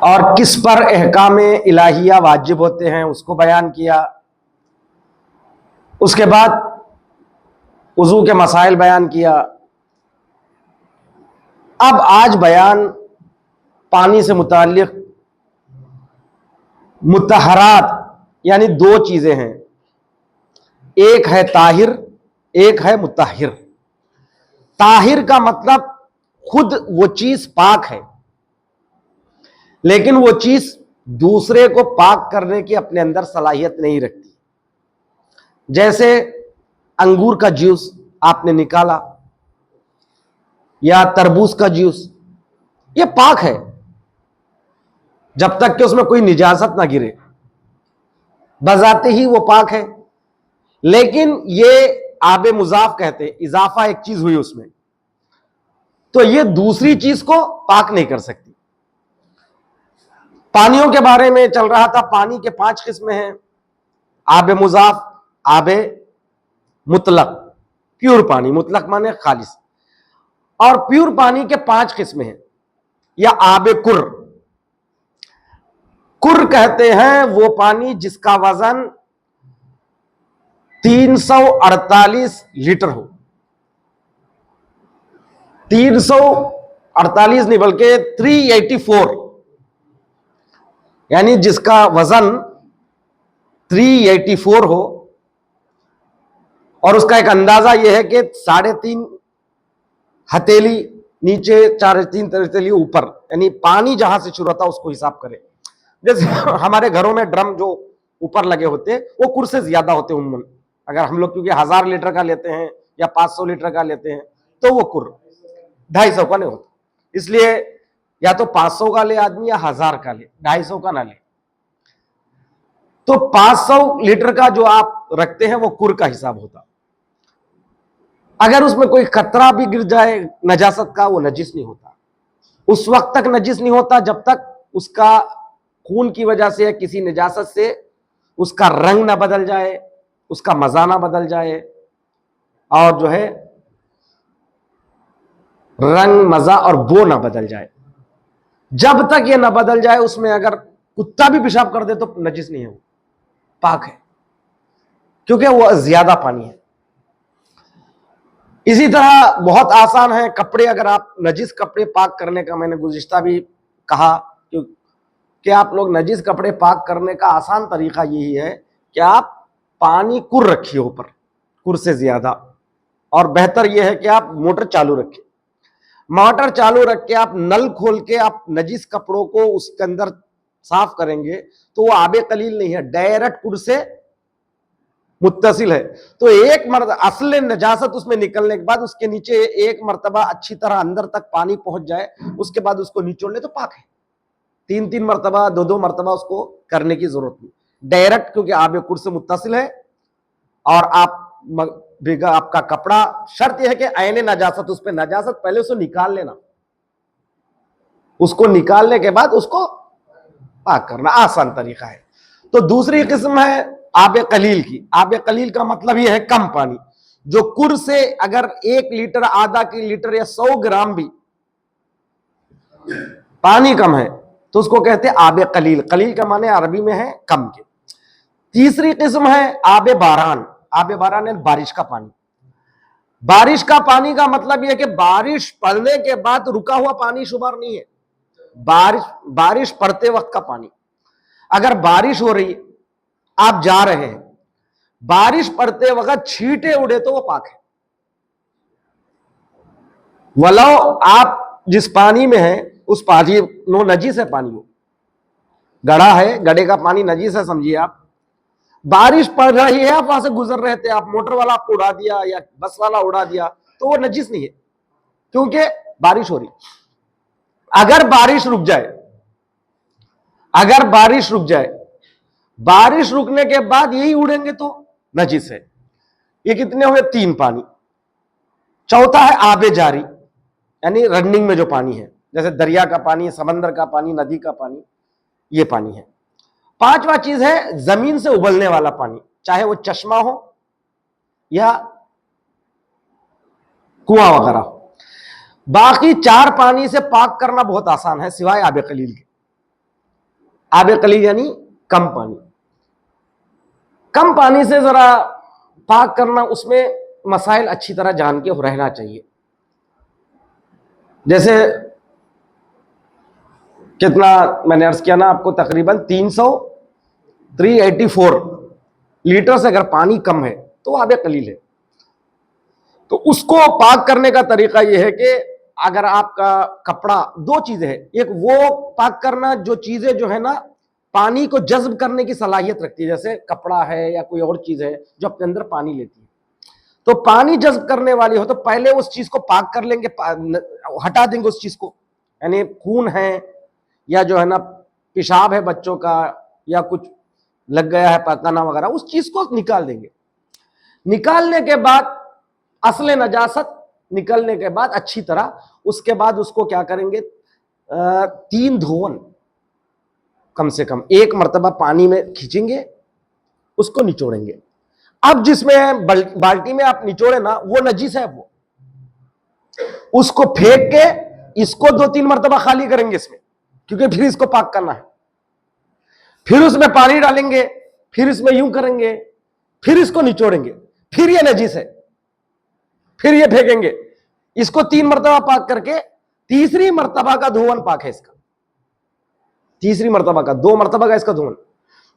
اور کس پر احکام الہیہ واجب ہوتے ہیں اس کو بیان کیا. اس کے بعد وضو کے مسائل بیان کیا. اب آج بیان پانی سے متعلق مطہرات یعنی دو چیزیں ہیں، ایک ہے طاہر، ایک ہے مطہر. طاہر کا مطلب خود وہ چیز پاک ہے لیکن وہ چیز دوسرے کو پاک کرنے کی اپنے اندر صلاحیت نہیں رکھتی. جیسے انگور کا جوس آپ نے نکالا یا تربوز کا جوس، یہ پاک ہے جب تک کہ اس میں کوئی نجاست نہ گرے، بذات ہی وہ پاک ہے. لیکن یہ آب مضاف کہتے ہیں، اضافہ ایک چیز ہوئی اس میں، تو یہ دوسری چیز کو پاک نہیں کر سکتی. پانیوں کے بارے میں چل رہا تھا، پانی کے 5 قسمیں ہیں: آب مضاف، آب مطلق، پیور پانی، مطلق مانے خالص. اور پیور پانی کے 5 قسمیں ہیں، یا آب کر. کر کہتے ہیں وہ پانی جس کا وزن 348 لیٹر ہو. 348 نہیں بلکہ 384، یعنی جس کا وزن 384 ہو. اور اس کا ایک اندازہ یہ ہے کہ 3.5 ہتھیلی نیچے، 3.5 ہتھیلی اوپر، یعنی پانی جہاں سے شروع ہوتا اس کو حساب کرے. جیسے ہمارے گھروں میں ڈرم جو اوپر لگے ہوتے وہ کر سے زیادہ ہوتے عموماً. اگر ہم لوگ کیونکہ 1000 لیٹر کا لیتے ہیں یا 500 لیٹر کا لیتے ہیں تو وہ کر 250 کا نہیں ہوتا. اس لیے یا تو 500 کا لے آدمی یا 1000 کا لے، 250 کا نہ لے. تو 500 لیٹر کا جو آپ رکھتے ہیں وہ کر کا حساب ہوتا. اگر اس میں کوئی قطرہ بھی گر جائے نجاست کا، وہ نجس نہیں ہوتا. اس وقت تک نجس نہیں ہوتا جب تک اس کا خون کی وجہ سے یا کسی نجاست سے اس کا رنگ نہ بدل جائے، اس کا مزہ نہ بدل جائے، اور جو ہے رنگ، مزہ اور بو نہ بدل جائے. جب تک یہ نہ بدل جائے اس میں اگر کتا بھی پیشاب کر دے تو نجس نہیں ہے، وہ پاک ہے، کیونکہ وہ زیادہ پانی ہے. اسی طرح بہت آسان ہے کپڑے، اگر آپ نجس کپڑے پاک کرنے کا، میں نے گزشتہ بھی کہا کہ آپ لوگ نجس کپڑے پاک کرنے کا آسان طریقہ یہی ہے کہ آپ پانی کر رکھیے اوپر، کر سے زیادہ، اور بہتر یہ ہے کہ آپ موٹر چالو رکھیں. موٹر چالو رکھ کے آپ نل کھول کے آپ نجس کپڑوں کو اس کے اندر صاف کریں گے تو وہ آب قلیل نہیں ہے، ڈائریکٹ کر سے متصل ہے. تو ایک مرتبہ اصل نجاست اس میں نکلنے کے بعد اس کے نیچے ایک مرتبہ اچھی طرح اندر تک پانی پہنچ جائے، اس کے بعد اس کو نچوڑ لے تو پاک ہے. 3 مرتبہ، 2 مرتبہ اس کو کرنے کی ضرورت نہیں، ڈائریکٹ، کیونکہ آب کر سے متصل ہے. اور آپ کا کپڑا، شرط یہ ہے کہ عین نجاست، اس پہ نجاست پہلے اسے نکال لینا، اس کو نکالنے کے بعد اس کو پاک کرنا آسان طریقہ ہے. تو دوسری قسم ہے آب قلیل کی. آب قلیل کا مطلب یہ ہے کم پانی، جو کر سے اگر 1 لیٹر، آدھا لیٹر یا 100 گرام بھی پانی کم ہے تو اس کو کہتے ہیں آب قلیل. قلیل کا معنی عربی میں ہے کم کے. تیسری قسم ہے آب باران. آب باران ہے بارش کا پانی. بارش کا پانی کا مطلب یہ کہ بارش پڑنے کے بعد رکا ہوا پانی شمار نہیں ہے، بارش پڑتے وقت کا پانی. اگر بارش ہو رہی ہے، آپ جا رہے ہیں، بارش پڑتے وقت چھینٹے اڑے تو وہ پاک ہے. ولو آپ جس پانی میں ہیں اس پانی نو نجیس ہے، پانی وہ گڑھا ہے، گڑھے کا پانی نجیس ہے سمجھیے. آپ بارش پڑ رہی ہے، آپ وہاں سے گزر رہے تھے، آپ موٹر والا آپ کو اڑا دیا یا بس والا اڑا دیا تو وہ نجس نہیں ہے، کیونکہ بارش ہو رہی. اگر بارش رک جائے، بارش رکنے کے بعد یہی اڑیں گے تو نجس ہے. یہ کتنے ہوئے؟ 3 پانی. چوتھا ہے آب جاری، یعنی رننگ میں جو پانی ہے، جیسے دریا کا پانی، سمندر کا پانی، ندی کا پانی، یہ پانی ہے. 5واں چیز ہے زمین سے ابلنے والا پانی، چاہے وہ چشمہ ہو یا کنواں وغیرہ ہو. باقی 4 پانی سے پاک کرنا بہت آسان ہے سوائے آب قلیل کے. آب قلیل یعنی کم پانی. کم پانی سے ذرا پاک کرنا، اس میں مسائل اچھی طرح جان کے رہنا چاہیے. جیسے کتنا میں نے عرض کیا نا آپ کو، تقریباً 384 لیٹر سے اگر پانی کم ہے تو آب قلیل ہے. تو اس کو پاک کرنے کا طریقہ یہ ہے کہ اگر آپ کا کپڑا، دو چیزیں ہیں. ایک وہ پاک کرنا جو چیزیں جو ہے نا پانی کو جذب کرنے کی صلاحیت رکھتی ہے، جیسے کپڑا ہے یا کوئی اور چیز ہے جو اپنے اندر پانی لیتی ہے، تو پانی جذب کرنے والی ہو تو پہلے اس چیز کو پاک کر لیں گے، ہٹا دیں گے اس چیز کو. یعنی خون ہے یا جو ہے نا پیشاب ہے بچوں کا یا کچھ لگ گیا ہے پاخانہ وغیرہ، اس چیز کو نکال دیں گے. نکالنے کے بعد اصل نجاست نکلنے کے بعد اچھی طرح اس کے بعد اس کو کیا کریں گے، 3 دھون کم سے کم 1 مرتبہ پانی میں کھینچیں گے، اس کو نچوڑیں گے. اب جس میں بالٹی میں آپ نچوڑے نا وہ نجیس ہے، وہ اس کو پھینک کے اس کو 2-3 مرتبہ خالی کریں گے اس میں، کیونکہ پھر اس کو پاک کرنا ہے. پھر اس میں پانی ڈالیں گے، پھر اس میں یوں کریں گے، پھر اس کو نچوڑیں گے، پھر یہ نجیس ہے، پھر یہ پھینکیں گے. اس کو 3 مرتبہ پاک کر کے تیسری مرتبہ کا دھون پاک ہے اس کا، تیسری مرتبہ کا 2 مرتبہ کا اس کا دھون.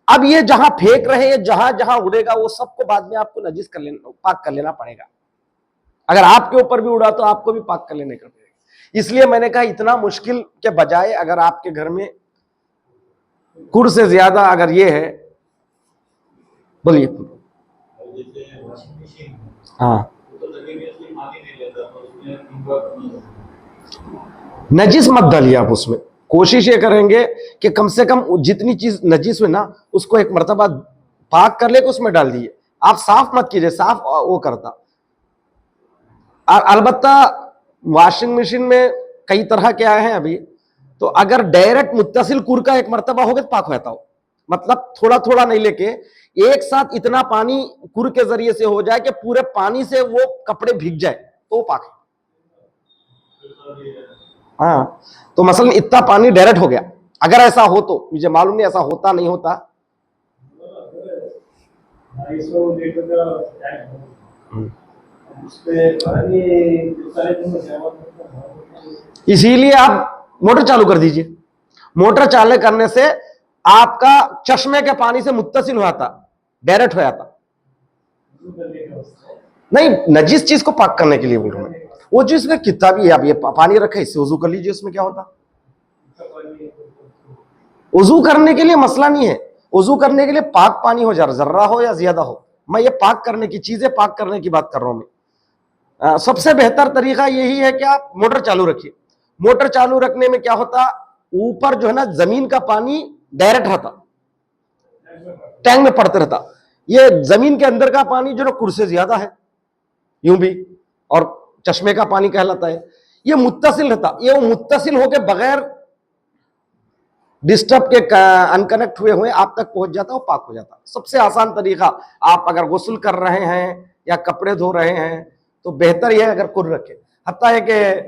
اب یہ جہاں پھینک رہے ہیں، جہاں جہاں اڑے گا وہ سب کو بعد میں آپ کو نجیس کر لینا، پاک کر لینا پڑے گا. اگر آپ کے اوپر بھی اڑا تو آپ کو بھی پاک کر لینے کا پڑے گا. اس لیے میں نے کہا اتنا مشکل کے بجائے اگر آپ کے گھر میں کڑ سے زیادہ اگر یہ ہے، بولیے. ہاں، نجس مت ڈالیے آپ اس میں. کوشش یہ کریں گے کہ کم سے کم جتنی چیز نجس ہوئی نا اس کو 1 مرتبہ پاک کر لے کے اس میں ڈال دیے. آپ صاف مت کیجئے، صاف وہ کرتا. البتہ واشنگ مشین میں کئی طرح کے آئے ہیں ابھی، تو اگر ڈائریکٹ متصل کر کا 1 مرتبہ ہو گیا تو پاک ہوتا ہو، مطلب تھوڑا تھوڑا نہیں لے کے ایک ساتھ اتنا پانی کر کے ذریعے سے ہو جائے کہ پورے پانی سے وہ کپڑے بھیگ جائے تو وہ پاک ہے. ہاں، تو مثلا اتنا پانی ڈائریکٹ ہو گیا، اگر ایسا ہو تو مجھے معلوم نہیں ایسا ہوتا نہیں ہوتا. اسی لیے آپ موٹر چالو کر دیجئے. موٹر چالو کرنے سے آپ کا چشمے کے پانی سے متصل ہوا تھا، ڈائریکٹ ہوا تھا. نہیں، نجیس چیز کو پاک کرنے کے لیے بول رہا ہوں. وہ جو اس میں کتابی ہے، آپ یہ پانی رکھے اس سے وضو کر لیجئے، اس میں کیا ہوتا. وضو کرنے کے لیے مسئلہ نہیں ہے، وضو کرنے کے لیے پاک پانی ہو، ذرہ ہو یا زیادہ ہو. میں یہ پاک کرنے کی چیزیں پاک کرنے کی بات کر رہا ہوں. میں سب سے بہتر طریقہ یہی ہے کہ آپ موٹر چالو رکھیے. موٹر چالو رکھنے میں کیا ہوتا، اوپر جو ہے نا زمین کا پانی ڈائریکٹ رہتا، ٹینک میں پڑتے رہتا. یہ زمین کے اندر کا پانی جو نا کڑ سے زیادہ ہے یوں بھی، اور چشمے کا پانی کہلاتا ہے. یہ متصل رہتا، یہ متصل ہو کے بغیر ڈسٹرب کے انکنیکٹ ہوئے آپ تک پہنچ جاتا، وہ پاک ہو جاتا. سب سے آسان طریقہ، آپ اگر غسل کر رہے ہیں یا کپڑے دھو رہے ہیں تو بہتر یہ ہے اگر کر رکھے. حتیٰ ہے کہ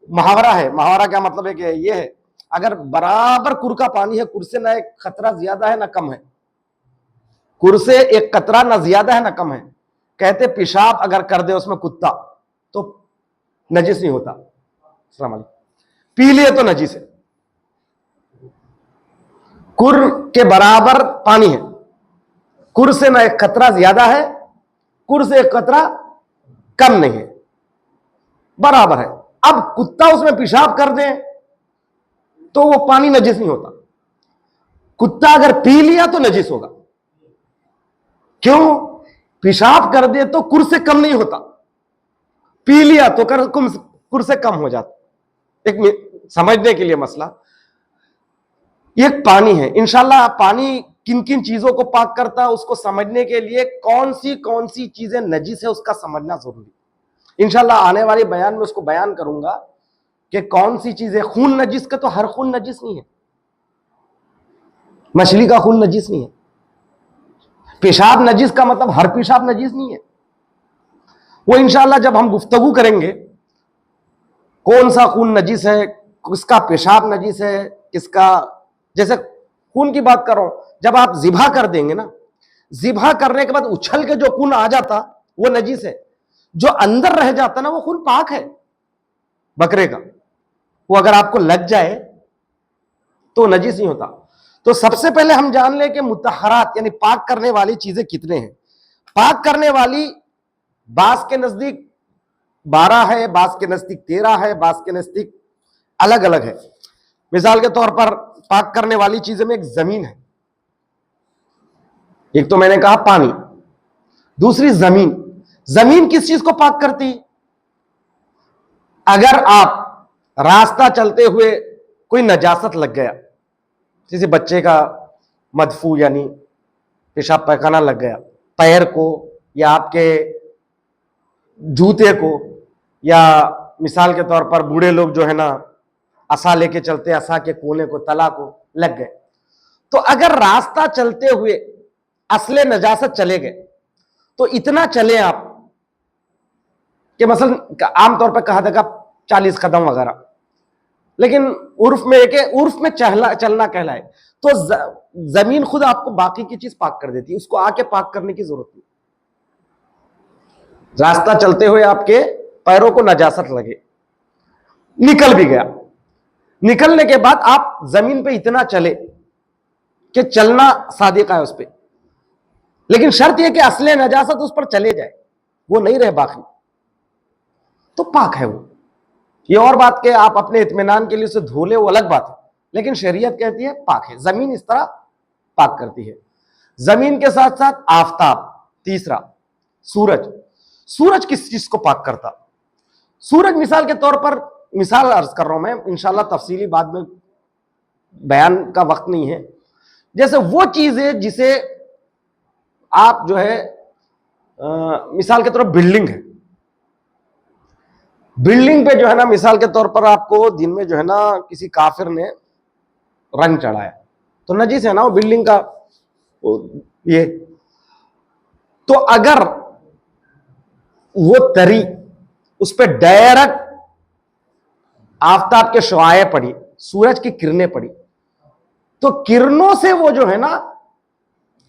محاورہ ہے، محاورہ کیا مطلب ہے کہ یہ ہے، اگر برابر کر کا پانی ہے، کر سے نہ ایک قطرہ زیادہ ہے نہ کم ہے، کر سے ایک قطرہ نہ زیادہ ہے نہ کم ہے. کہتے پیشاب اگر کر دے اس میں کتا تو نجس نہیں ہوتا. السلام علیکم. پی لیے تو نجس ہے. کر کے برابر پانی ہے، کر سے نہ ایک قطرہ زیادہ ہے، کر سے ایک قطرہ کم نہیں ہے، برابر ہے. اب کتا اس میں پیشاب کر دے تو وہ پانی نجس نہیں ہوتا. کتا اگر پی لیا تو نجس ہوگا. کیوں؟ پیشاب کر دے تو کر سے کم نہیں ہوتا، پی لیا تو کر سے کم ہو جاتا. ایک سمجھنے کے لیے مسئلہ، یہ پانی ہے. انشاءاللہ پانی کن کن چیزوں کو پاک کرتا ہے اس کو سمجھنے کے لیے کون سی چیزیں نجس ہے اس کا سمجھنا ضروری. انشاءاللہ آنے والے بیان میں اس کو بیان کروں گا کہ کون سی چیزیں. خون نجس کا تو ہر خون نجس نہیں ہے، مچھلی کا خون نجس نہیں ہے. پیشاب نجس کا مطلب ہر پیشاب نجس نہیں ہے. وہ انشاءاللہ جب ہم گفتگو کریں گے کون سا خون نجس ہے، کس کا پیشاب نجس ہے، کس کا، جیسے خون کی بات کر رہا ہوں. جب آپ ذبح کر دیں گے نا, ذبح کرنے کے بعد اچھل کے جو خون آ جاتا وہ نجس ہے, جو اندر رہ جاتا نا وہ خون پاک ہے بکرے کا. وہ اگر آپ کو لگ جائے تو نجس نہیں ہوتا. تو سب سے پہلے ہم جان لیں کہ مطہرات یعنی پاک کرنے والی چیزیں کتنے ہیں. پاک کرنے والی بعض کے نزدیک 12 ہے, بعض کے نزدیک 13 ہے, بعض کے نزدیک الگ الگ ہے. مثال کے طور پر پاک کرنے والی چیزوں میں ایک زمین ہے, ایک تو میں نے کہا پانی, دوسری زمین. زمین کس چیز کو پاک کرتی؟ اگر آپ راستہ چلتے ہوئے کوئی نجاست لگ گیا, کسی بچے کا مدفوع یعنی پیشاب پیخانہ لگ گیا پیر کو یا آپ کے جوتے کو, یا مثال کے طور پر بوڑھے لوگ جو ہے نا عصا لے کے چلتے, عصا کے کونے کو تلا کو لگ گئے, تو اگر راستہ چلتے ہوئے اصل نجاست چلے گئے تو اتنا چلے آپ کہ مثلا عام طور پہ کہا تھا 40 قدم وغیرہ, لیکن عرف میں ایک عرف میں چلنا کہلائے, تو زمین خود آپ کو باقی کی چیز پاک کر دیتی ہے, اس کو آ کے پاک کرنے کی ضرورت نہیں. راستہ چلتے ہوئے آپ کے پیروں کو نجاست لگے, نکل بھی گیا, نکلنے کے بعد آپ زمین پہ اتنا چلے کہ چلنا صادق ہے اس پہ, لیکن شرط یہ کہ اصل نجاست اس پر چلے جائے, وہ نہیں رہے باقی, تو پاک ہے وہ. یہ اور بات کہ آپ اپنے اطمینان کے لیے اسے دھو لے وہ الگ بات ہے, لیکن شریعت کہتی ہے پاک ہے. زمین اس طرح پاک کرتی ہے. زمین کے ساتھ ساتھ آفتاب. تیسرا سورج. سورج کس چیز کو پاک کرتا؟ سورج مثال کے طور پر, مثال عرض کر رہا ہوں میں, انشاءاللہ تفصیلی بعد میں بیان کا وقت نہیں ہے. جیسے وہ چیز ہے جسے آپ جو ہے مثال کے طور پر بلڈنگ ہے, بلڈنگ پہ جو ہے نا مثال کے طور پر آپ کو دن میں جو ہے نا کسی کافر نے رنگ چڑھایا تو نجس ہے نا وہ بلڈنگ کا یہ. تو اگر وہ تری اس پہ ڈائریکٹ آفتاب کے شعاعیں پڑی, سورج کی کرنیں پڑی, تو کرنوں سے وہ جو ہے نا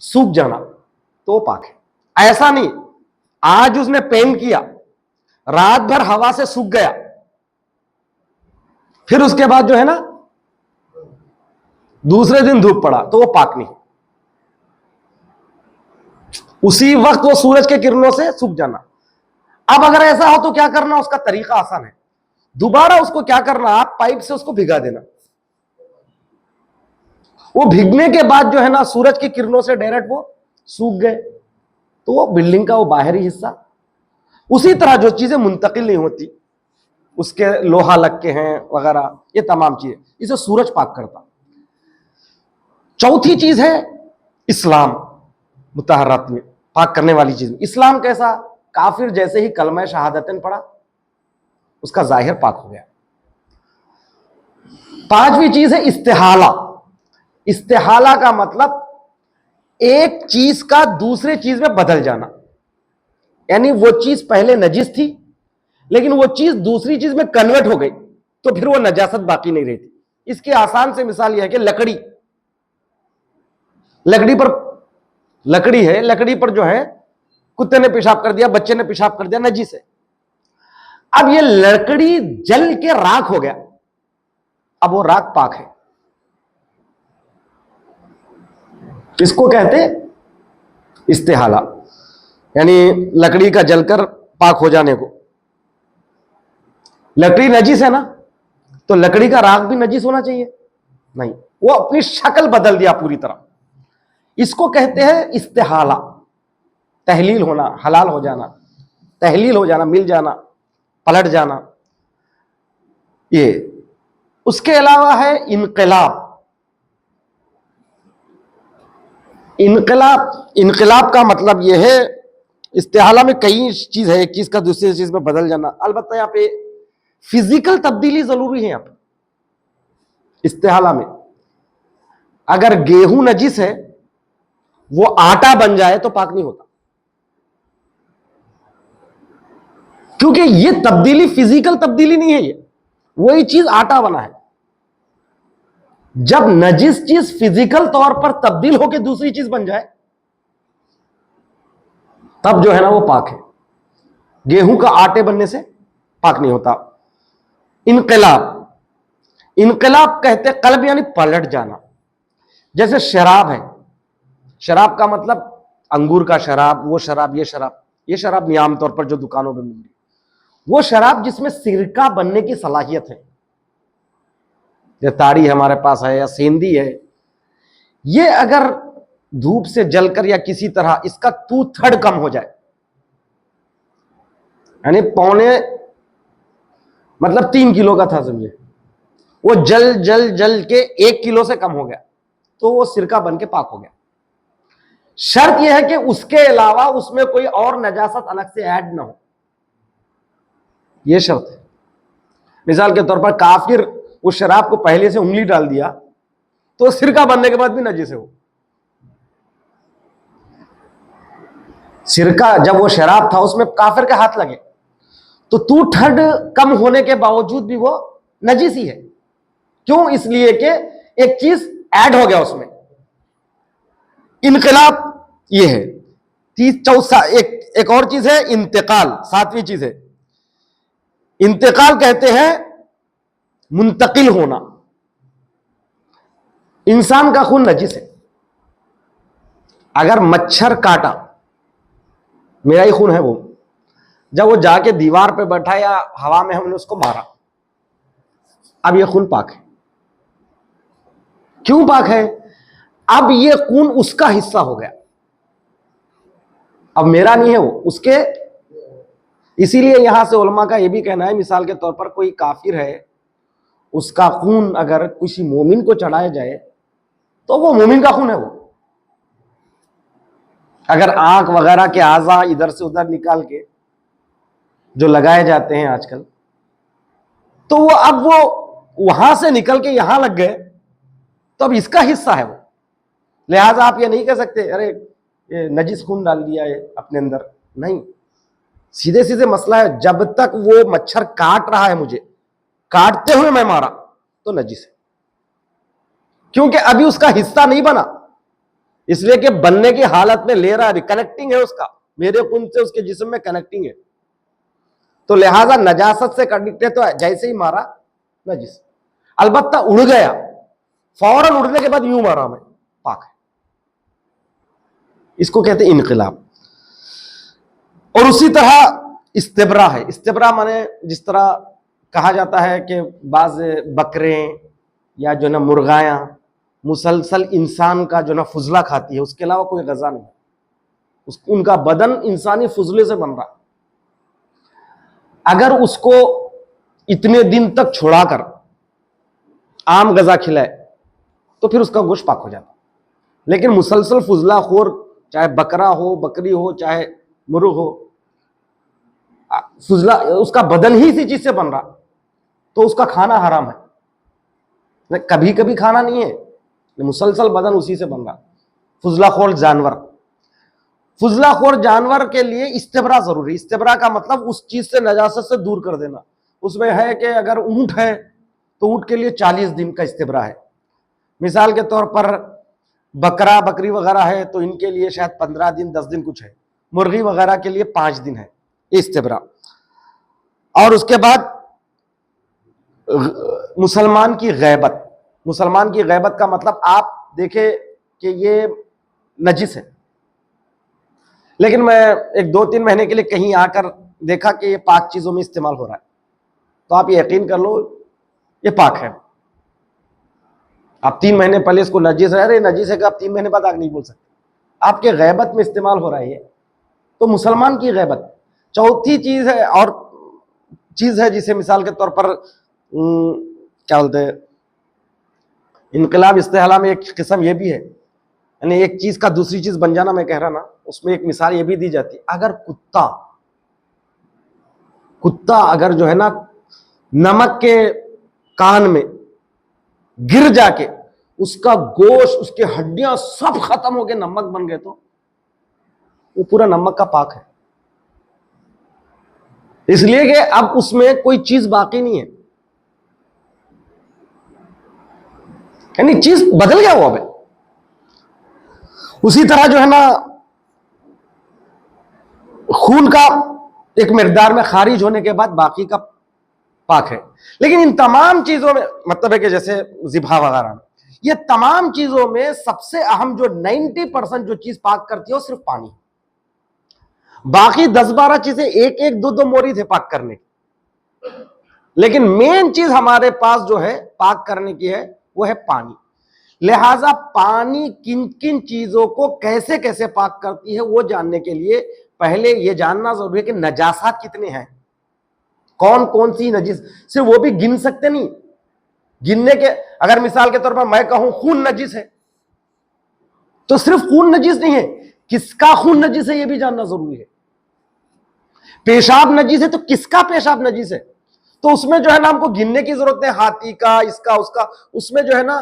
سوکھ جانا تو وہ پاک ہے. ایسا نہیں آج اس نے پین کیا, رات بھر ہوا سے سوکھ گیا, پھر اس کے بعد جو ہے نا دوسرے دن دھوپ پڑا تو وہ پاک نہیں. اسی وقت وہ سورج کے کرنوں سے سوکھ جانا. اب اگر ایسا ہو تو کیا کرنا؟ اس کا طریقہ آسان ہے. دوبارہ اس کو کیا کرنا, آپ پائپ سے اس کو بھگا دینا. وہ بھگنے کے بعد جو ہے نا سورج کی کرنوں سے ڈائریکٹ وہ سوکھ گئے تو وہ بلڈنگ کا وہ باہری حصہ. اسی طرح جو چیزیں منتقل نہیں ہوتی, اس کے لوہا لگ کے ہیں وغیرہ, یہ تمام چیزیں اسے سورج پاک کرتا. چوتھی چیز ہے اسلام. مطہرات میں پاک کرنے والی چیز میں اسلام کیسا؟ کافر جیسے ہی کلمہ شہادتین پڑھا اس کا ظاہر پاک ہو گیا. پانچویں چیز ہے استحالہ. استحالہ کا مطلب ایک چیز کا دوسرے چیز میں بدل جانا, یعنی وہ چیز پہلے نجس تھی لیکن وہ چیز دوسری چیز میں کنورٹ ہو گئی تو پھر وہ نجاست باقی نہیں رہتی. اس کی آسان سے مثال یہ ہے کہ لکڑی ہے, لکڑی پر جو ہے کتے نے پیشاب کر دیا, بچے نے پیشاب کر دیا, نجس ہے. اب یہ لکڑی جل کے راکھ ہو گیا, اب وہ راکھ پاک ہے. اس کو کہتے استحالہ, یعنی لکڑی کا جل کر پاک ہو جانے کو. لکڑی نجس ہے نا تو لکڑی کا راکھ بھی نجس ہونا چاہیے؟ نہیں, وہ اپنی شکل بدل دیا پوری طرح. اس کو کہتے ہیں استحالہ. تحلیل ہونا, حلال ہو جانا, تحلیل ہو جانا, مل جانا, پلٹ جانا. یہ اس کے علاوہ ہے انقلاب. انقلاب کا مطلب یہ ہے, استحالہ میں کئی چیز ہے, ایک چیز کا دوسری چیز میں بدل جانا. البتہ یہاں پہ فزیکل تبدیلی ضروری ہے. یہاں پہ استحالہ میں اگر گیہوں نجس ہے وہ آٹا بن جائے تو پاک نہیں ہوتا, کیونکہ یہ تبدیلی فزیکل تبدیلی نہیں ہے, یہ وہی چیز آٹا بنا ہے. جب نجس چیز فزیکل طور پر تبدیل ہو کے دوسری چیز بن جائے تب جو ہے نا وہ پاک ہے. گیہوں کا آٹے بننے سے پاک نہیں ہوتا. انقلاب کہتے قلب یعنی پلٹ جانا. جیسے شراب ہے, شراب کا مطلب انگور کا شراب, وہ شراب, یہ شراب نہیں عام طور پر جو دکانوں پہ مل رہی, وہ شراب جس میں سرکہ بننے کی صلاحیت ہے, یہ تاڑی ہمارے پاس ہے یا سیندی ہے, یہ اگر دھوپ سے جل کر یا کسی طرح اس کا 2/3 کم ہو جائے, یعنی مطلب 3 کلو کا تھا سمجھے, وہ جل کے 1 کلو سے کم ہو گیا تو وہ سرکہ بن کے پاک ہو گیا. شرط یہ ہے کہ اس کے علاوہ اس میں کوئی اور نجاست الگ سے ایڈ نہ ہو, یہ شرط ہے. مثال کے طور پر کافر اس شراب کو پہلے سے انگلی ڈال دیا تو سرکہ بننے کے بعد بھی نجس ہے. وہ سرکہ جب وہ شراب تھا اس میں کافر کے ہاتھ لگے تو 2/3 کم ہونے کے باوجود بھی وہ نجس ہی ہے. کیوں؟ اس لیے کہ ایک چیز ایڈ ہو گیا اس میں. انقلاب یہ ہے. ایک اور چیز ہے انتقال, 7ویں چیز ہے انتقال. کہتے ہیں منتقل ہونا. انسان کا خون نجس ہے. اگر مچھر کاٹا, میرا ہی خون ہے وہ, جب وہ جا کے دیوار پہ بیٹھا یا ہوا میں ہم نے اس کو مارا, اب یہ خون پاک ہے. کیوں پاک ہے؟ اب یہ خون اس کا حصہ ہو گیا, اب میرا نہیں ہے وہ, اس کے. اسی لیے یہاں سے علماء کا یہ بھی کہنا ہے, مثال کے طور پر کوئی کافر ہے, اس کا خون اگر کسی مومن کو چڑھایا جائے تو وہ مومن کا خون ہے. وہ اگر آنکھ وغیرہ کے اعضاء ادھر سے ادھر نکال کے جو لگائے جاتے ہیں آج کل, تو وہ اب وہ وہاں سے نکل کے یہاں لگ گئے تو اب اس کا حصہ ہے وہ. لہٰذا آپ یہ نہیں کہہ سکتے ارے یہ نجس خون ڈال دیا ہے اپنے اندر, نہیں. سیدھے مسئلہ ہے, جب تک وہ مچھر کاٹ رہا ہے, مجھے کاٹتے ہوئے میں مارا تو نجس ہے, کیونکہ ابھی اس کا حصہ نہیں بنا. اس لیے کہ بننے کی حالت میں لے رہا ہے, کنیکٹنگ ہے اس کا, میرے خون سے اس کے جسم میں کنیکٹنگ ہے, تو لہٰذا نجاست سے کنیکٹ, تو جیسے ہی مارا نجس. البتہ اڑ گیا, فوراً اڑنے کے بعد یوں مارا میں, پاک ہے. اس کو کہتے ہیں انقلاب. اور اسی طرح استبرا ہے. استبرا مانے جس طرح کہا جاتا ہے کہ بعض بکرے یا جو نا مرغایاں مسلسل انسان کا جو نا فضلہ کھاتی ہے, اس کے علاوہ کوئی غذا نہیں, ان کا بدن انسانی فضلے سے بن رہا. اگر اس کو اتنے دن تک چھوڑا کر عام غذا کھلائے تو پھر اس کا گوشت پاک ہو جاتا. لیکن مسلسل فضلہ خور, چاہے بکرا ہو, بکری ہو, چاہے مرغ ہو, فضلہ اس کا بدن ہی اسی چیز سے بن رہا, تو اس کا کھانا حرام ہے. کبھی کبھی کھانا نہیں ہے, مسلسل بدن اسی سے بن رہا. فضلہ خور جانور, فضلہ خور جانور کے لیے استبرا ضروری. استبرا کا مطلب اس چیز سے نجاست سے دور کر دینا. اس میں ہے کہ اگر اونٹ ہے تو اونٹ کے لیے 40 دن کا استبرا ہے. مثال کے طور پر بکرا بکری وغیرہ ہے تو ان کے لیے شاید 15 دن 10 دن کچھ ہے. مرغی وغیرہ کے لیے 5 دن ہے استبرا. اور اس کے بعد مسلمان کی غیبت. مسلمان کی غیبت کا مطلب آپ دیکھیں کہ یہ نجس ہے, لیکن میں 1-2-3 مہینے کے لیے کہیں آ کر دیکھا کہ یہ پاک چیزوں میں استعمال ہو رہا ہے, تو آپ یہ یقین کر لو یہ پاک ہے. آپ 3 مہینے پہلے اس کو نجس ہے, ارے نجس ہے کہ آپ 3 مہینے بعد آگ نہیں بول سکتے. آپ کے غیبت میں استعمال ہو رہا ہے یہ, تو مسلمان کی غیبت. چوتھی چیز ہے, اور چیز ہے جسے مثال کے طور پر کیا بولتے ہیں, انقلاب استحالہ میں ایک قسم یہ بھی ہے, یعنی ایک چیز کا دوسری چیز بن جانا. میں کہہ رہا نا, اس میں ایک مثال یہ بھی دی جاتی, اگر کتا اگر جو ہے نا نمک کے کان میں گر جا کے اس کا گوشت, اس کے ہڈیاں سب ختم ہو کے نمک بن گئے تو وہ پورا نمک کا پاک ہے. اس لیے کہ اب اس میں کوئی چیز باقی نہیں ہے. یعنی چیز بدل گیا وہ اب. اسی طرح جو ہے نا خون کا ایک مقدار میں خارج ہونے کے بعد باقی کا پاک ہے. لیکن ان تمام چیزوں میں مطلب ہے کہ جیسے ذبح وغیرہ میں یہ تمام چیزوں میں سب سے اہم جو 90% جو چیز پاک کرتی ہے وہ صرف پانی. باقی 10-12 چیزیں ایک ایک دو مورد ہے پاک کرنے کی. لیکن مین چیز ہمارے پاس جو ہے پاک کرنے کی ہے وہ ہے پانی. لہذا پانی کن کن چیزوں کو کیسے کیسے پاک کرتی ہے وہ جاننے کے لیے پہلے یہ جاننا ضروری ہے کہ نجاسات کتنے ہیں, کون کون سی نجس. صرف وہ بھی گن سکتے نہیں, گننے کے اگر مثال کے طور پر میں کہوں خون نجس ہے تو صرف خون نجس نہیں ہے, کس کا خون نجس ہے یہ بھی جاننا ضروری ہے. پیشاب نجس ہے تو کس کا پیشاب نجس ہے, تو اس میں جو ہے نا ہم کو گننے کی ضرورت ہے, ہاتھی کا, اس کا, اس کا. اس میں جو ہے نا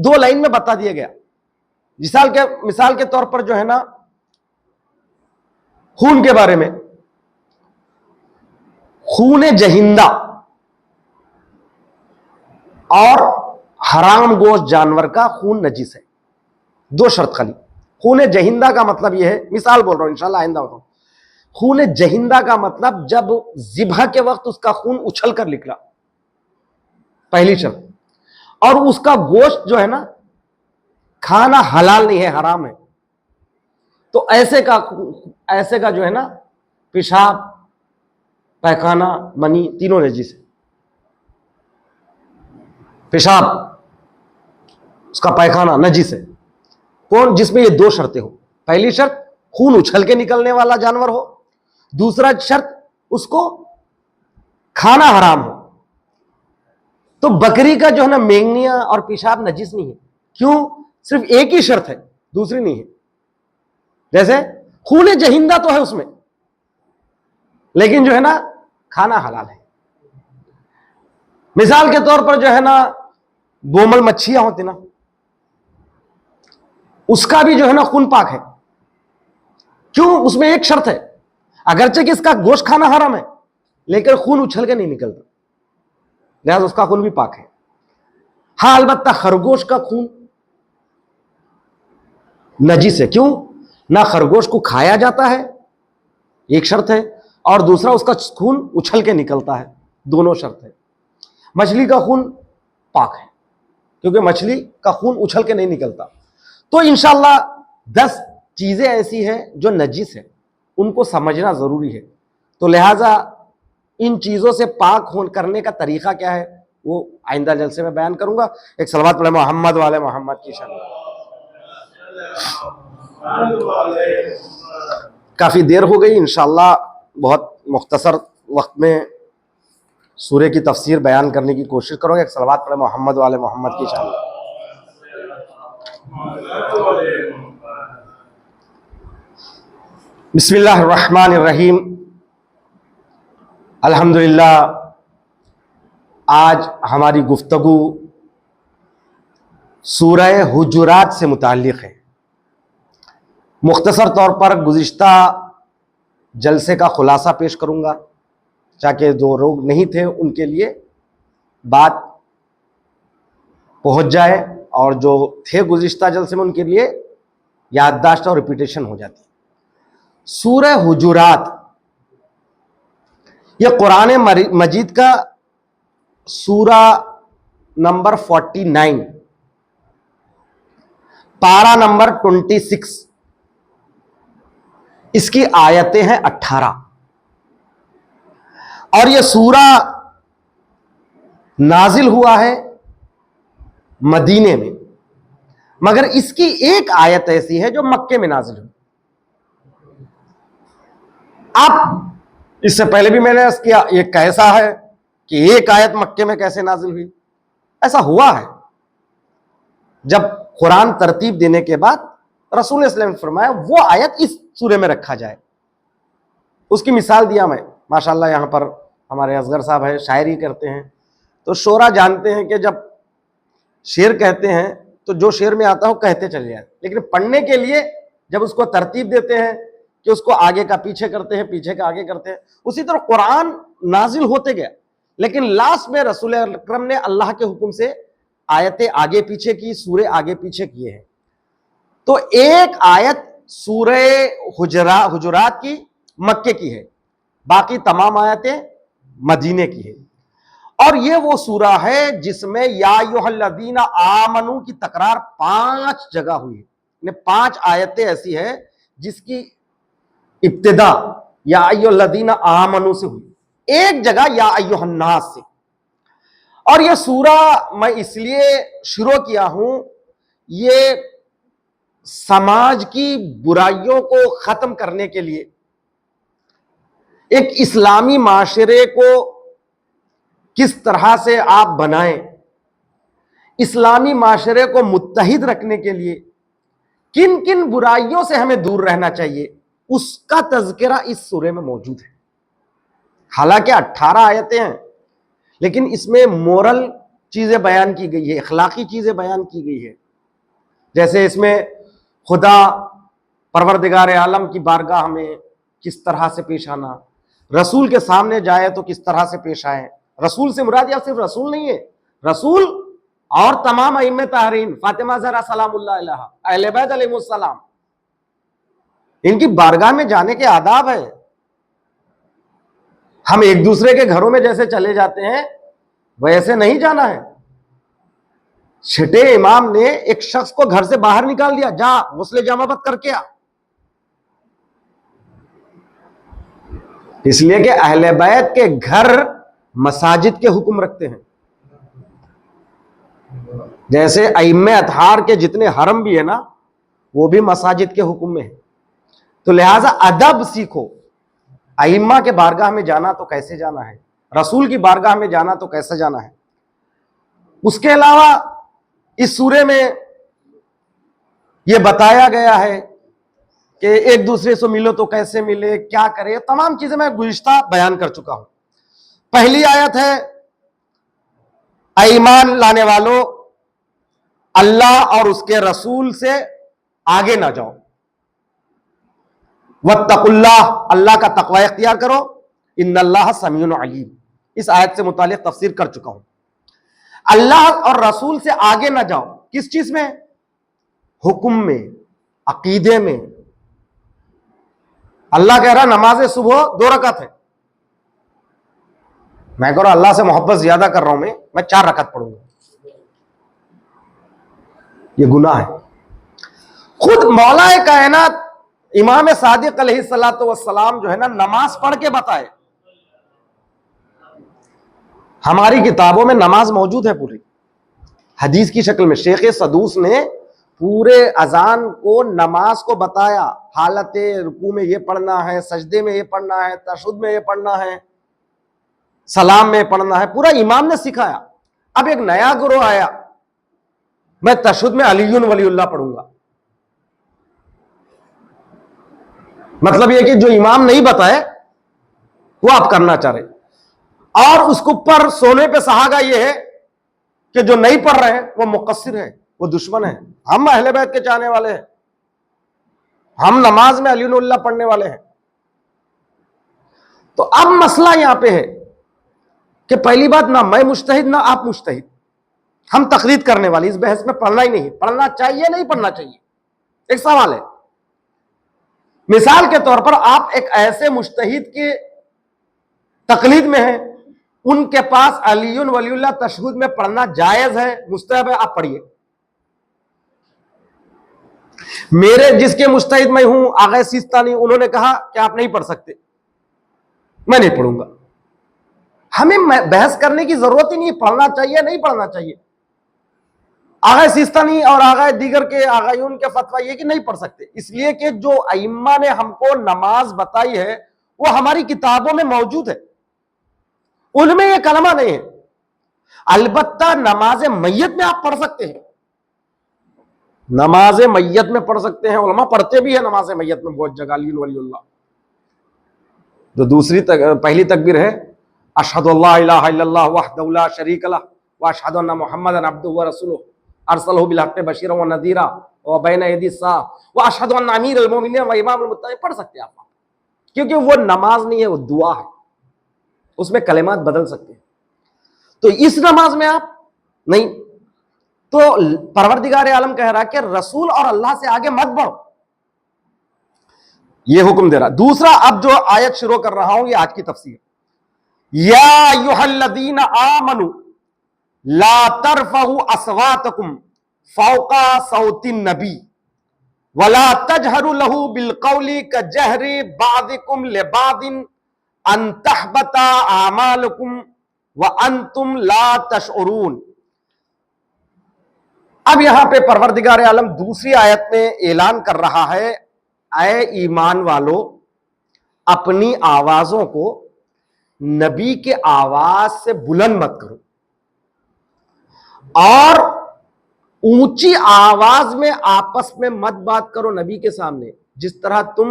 2 لائن میں بتا دیا گیا. مثال کے طور پر جو ہے نا خون کے بارے میں, خون جہندہ اور حرام گوشت جانور کا خون نجس ہے. 2 شرط خالی. خون جہندہ کا مطلب یہ ہے, مثال بول رہا ہوں انشاءاللہ آئندہ بتاؤں. خون جہندہ کا مطلب جب ذبح کے وقت اس کا خون اچھل کر نکلا, پہلی شرط. اور اس کا گوشت جو ہے نا کھانا حلال نہیں ہے, حرام ہے, تو ایسے کا جو ہے نا پیشاب, پیخانہ, منی تینوں نجس ہے. پیشاب, اس کا پیخانہ نجس ہے. کون؟ جس میں یہ 2 شرطیں ہو. پہلی شرط خون اچھل کے نکلنے والا جانور ہو, دوسرا شرط اس کو کھانا حرام ہو. تو بکری کا جو ہے نا مینگنیا اور پیشاب نجس نہیں ہے. کیوں؟ صرف ایک ہی شرط ہے, دوسری نہیں ہے. جیسے خون جہندہ تو ہے اس میں, لیکن جو ہے نا کھانا حلال ہے. مثال کے طور پر جو ہے نا بومل مچھیاں ہوتی نا, اس کا بھی جو ہے نا خون پاک ہے. کیوں؟ اس میں ایک شرط ہے, اگرچہ کہ اس کا گوشت کھانا حرام ہے لیکن خون اچھل کے نہیں نکلتا, لہذا اس کا خون بھی پاک ہے. ہاں البتہ خرگوش کا خون نجس ہے. کیوں؟ نہ خرگوش کو کھایا جاتا ہے, ایک شرط ہے, اور دوسرا اس کا خون اچھل کے نکلتا ہے, دونوں شرط ہے. مچھلی کا خون پاک ہے کیونکہ مچھلی کا خون اچھل کے نہیں نکلتا. تو انشاءاللہ 10 چیزیں ایسی ہیں جو نجس ہیں, ان کو سمجھنا ضروری ہے. تو لہٰذا ان چیزوں سے پاک کرنے کا طریقہ کیا ہے وہ آئندہ جلسے میں بیان کروں گا. ایک صلوات پڑھیں محمد والے محمد کی شان. کافی دیر ہو گئی, انشاءاللہ بہت مختصر وقت میں سورہ کی تفسیر بیان کرنے کی کوشش کروں گا. ایک صلوات پڑھیں محمد والے محمد کی شان. بسم اللہ الرحمن الرحیم. الحمدللہ آج ہماری گفتگو سورہ حجرات سے متعلق ہے. مختصر طور پر گزشتہ جلسے کا خلاصہ پیش کروں گا تاکہ جو لوگ نہیں تھے ان کے لیے بات پہنچ جائے, اور جو تھے گزشتہ جلسے میں ان کے لیے یادداشت اور ریپیٹیشن ہو جاتی. سورہ حجرات یہ قرآن مجید کا سورہ نمبر 49, پارہ نمبر 26, اس کی آیتیں ہیں 18. اور یہ سورہ نازل ہوا ہے مدینے میں, مگر اس کی ایک آیت ایسی ہے جو مکے میں نازل ہوئی. اب اس سے پہلے بھی میں نے عرض کیا یہ کیسا ہے کہ ایک آیت مکے میں کیسے نازل ہوئی. ایسا ہوا ہے, جب قرآن ترتیب دینے کے بعد رسول صلی اللہ علیہ وسلم نے فرمایا وہ آیت اس سورے میں رکھا جائے. اس کی مثال دیا میں. ماشاءاللہ یہاں پر ہمارے اصغر صاحب ہے, شاعری کرتے ہیں, تو شعرا جانتے ہیں کہ جب شعر کہتے ہیں تو جو شعر میں آتا ہے وہ کہتے چلے جائیں, لیکن پڑھنے کے لیے جب اس کو ترتیب دیتے ہیں کہ اس کو آگے کا پیچھے کرتے ہیں, پیچھے کا آگے کرتے ہیں. اسی طرح قرآن نازل ہوتے گیا, لیکن لاسٹ میں رسول اکرم نے اللہ کے حکم سے آیتیں آگے پیچھے کی، سورے آگے پیچھے کیے ہیں. تو ایک آیت سورہ حجرات کی مکے کی ہے، باقی تمام آیتیں مدینے کی ہے. اور یہ وہ سورہ ہے جس میں یا ایھا الذین آمنو کی تکرار 5 جگہ ہوئی ہے. یعنی 5 آیتیں ایسی ہے جس کی ابتدا یا ایھا الذین آمنو سے ہوئی، ایک جگہ یا ایھا الناس سے. اور یہ سورہ میں اس لیے شروع کیا ہوں، یہ سماج کی برائیوں کو ختم کرنے کے لیے، ایک اسلامی معاشرے کو کس طرح سے آپ بنائیں، اسلامی معاشرے کو متحد رکھنے کے لیے کن کن برائیوں سے ہمیں دور رہنا چاہیے، اس کا تذکرہ اس سورے میں موجود ہے. حالانکہ 18 آیتیں ہیں، لیکن اس میں مورل چیزیں بیان کی گئی ہے، اخلاقی چیزیں بیان کی گئی ہے. جیسے اس میں خدا پروردگار عالم کی بارگاہ میں کس طرح سے پیش آنا، رسول کے سامنے جائے تو کس طرح سے پیش آئے. رسول سے مراد یا صرف رسول نہیں ہے، رسول اور تمام ائمہ طاہرین، فاطمہ زہرا سلام اللہ علیہا، اہل بیت علیہ السلام، ان کی بارگاہ میں جانے کے آداب ہے. ہم ایک دوسرے کے گھروں میں جیسے چلے جاتے ہیں ویسے نہیں جانا ہے. چھٹے امام نے ایک شخص کو گھر سے باہر نکال دیا، جا غسل جنابت کر کے آ. اس لیے کہ اہل بیت کے گھر مساجد کے حکم رکھتے ہیں. جیسے ائمہ اطہار کے جتنے حرم بھی ہے نا، وہ بھی مساجد کے حکم میں ہے. تو لہٰذا ادب سیکھو. ائمہ کے بارگاہ میں جانا تو کیسے جانا ہے، رسول کی بارگاہ میں جانا تو کیسے جانا ہے. اس کے علاوہ اس سورے میں یہ بتایا گیا ہے کہ ایک دوسرے سے ملو تو کیسے ملے، کیا کرے، تمام چیزیں میں گزشتہ بیان کر چکا ہوں. پہلی آیت ہے، اے ایمان لانے والو، اللہ اور اس کے رسول سے آگے نہ جاؤ. واتقوا اللہ، اللہ کا تقوی اختیار کرو، ان اللہ سمیع علیم. اس آیت سے متعلق تفسیر کر چکا ہوں. اللہ اور رسول سے آگے نہ جاؤ، کس چیز میں؟ حکم میں، عقیدے میں. اللہ کہہ رہا نماز صبح 2 رکعت ہے، میں کہہ رہا اللہ سے محبت زیادہ کر رہا ہوں، میں 4 رکعت پڑھوں گا. یہ گناہ ہے. خود مولا کائنات امام صادق علیہ الصلوۃ والسلام جو ہے نا، نماز پڑھ کے بتائے. ہماری کتابوں میں نماز موجود ہے پوری حدیث کی شکل میں. شیخ سدوس نے پورے اذان کو نماز کو بتایا، حالت رکوع میں یہ پڑھنا ہے، سجدے میں یہ پڑھنا ہے، تشہد میں یہ پڑھنا ہے، سلام میں پڑھنا ہے، پورا امام نے سکھایا. اب ایک نیا گروہ آیا، میں تشہد میں علی ولی اللہ پڑھوں گا. مطلب یہ کہ جو امام نہیں بتائے وہ آپ کرنا چاہ رہے. اور اس کو پر سونے پہ سہاگا یہ ہے کہ جو نہیں پڑھ رہے ہیں وہ مقصر ہے، وہ دشمن ہے. ہم اہل بیت کے چاہنے والے ہیں، ہم نماز میں علی اللہ پڑھنے والے ہیں. تو اب مسئلہ یہاں پہ ہے کہ پہلی بات، نہ میں مجتہد نہ آپ مجتہد، ہم تقلید کرنے والے. اس بحث میں پڑھنا ہی نہیں، پڑھنا چاہیے نہیں پڑھنا چاہیے، ایک سوال ہے. مثال کے طور پر آپ ایک ایسے مجتہد کے تقلید میں ہیں، ان کے پاس علی ولی اللہ تشہد میں پڑھنا جائز ہے، مستحب ہے، آپ پڑھیے. میرے جس کے مجتہد میں ہوں، آغا سیستانی، انہوں نے کہا کہ آپ نہیں پڑھ سکتے، میں نہیں پڑھوں گا. ہمیں بحث کرنے کی ضرورت ہی نہیں، پڑھنا چاہیے نہیں پڑھنا چاہیے. آغا سیستانی اور آغا دیگر کے آغایون کے فتویٰ یہ کہ نہیں پڑھ سکتے، اس لیے کہ جو ائمہ نے ہم کو نماز بتائی ہے وہ ہماری کتابوں میں موجود ہے، ان میں یہ کلمہ نہیں ہے. البتہ نماز میت میں آپ پڑھ سکتے ہیں، نماز میت میں پڑھ سکتے ہیں. علماء پڑھتے بھی ہیں نماز میت میں بہت جگہ علی ولی اللہ. جو پہلی تکبیر ہے، اشہد اللہ الہ الا اللہ وحدہ لا شریک لہ واشہد ان محمدا عبدہ ورسولہ ارسلہ بالحق بشیرا ونذیرا وبین یدی الساعۃ واشہد ان امیر المؤمنین وامام المتقین. پڑھ سکتے ہیں آپ، کیونکہ وہ نماز نہیں ہے، وہ دعا ہے، اس میں کلمات بدل سکتے ہیں. تو اس نماز میں آپ نہیں. تو پروردگار عالم کہہ رہا کہ رسول اور اللہ سے آگے مت بڑھو، یہ حکم دے رہا۔ دوسرا اب جو آیت شروع کر رہا ہوں یہ آج کی تفسیر، یا ایھا الذین آمنوا لا ترفعوا اصواتکم فوق صوت النبی ولا تجهروا له بالقول كجهر بعضكم لبعض ان تحبط اعمالكم وانتم لا تشعرون۔ اب یہاں پہ پروردگار عالم دوسری آیت میں اعلان کر رہا ہے، اے ایمان والو اپنی آوازوں کو نبی کے آواز سے بلند مت کرو، اور اونچی آواز میں آپس میں مت بات کرو نبی کے سامنے جس طرح تم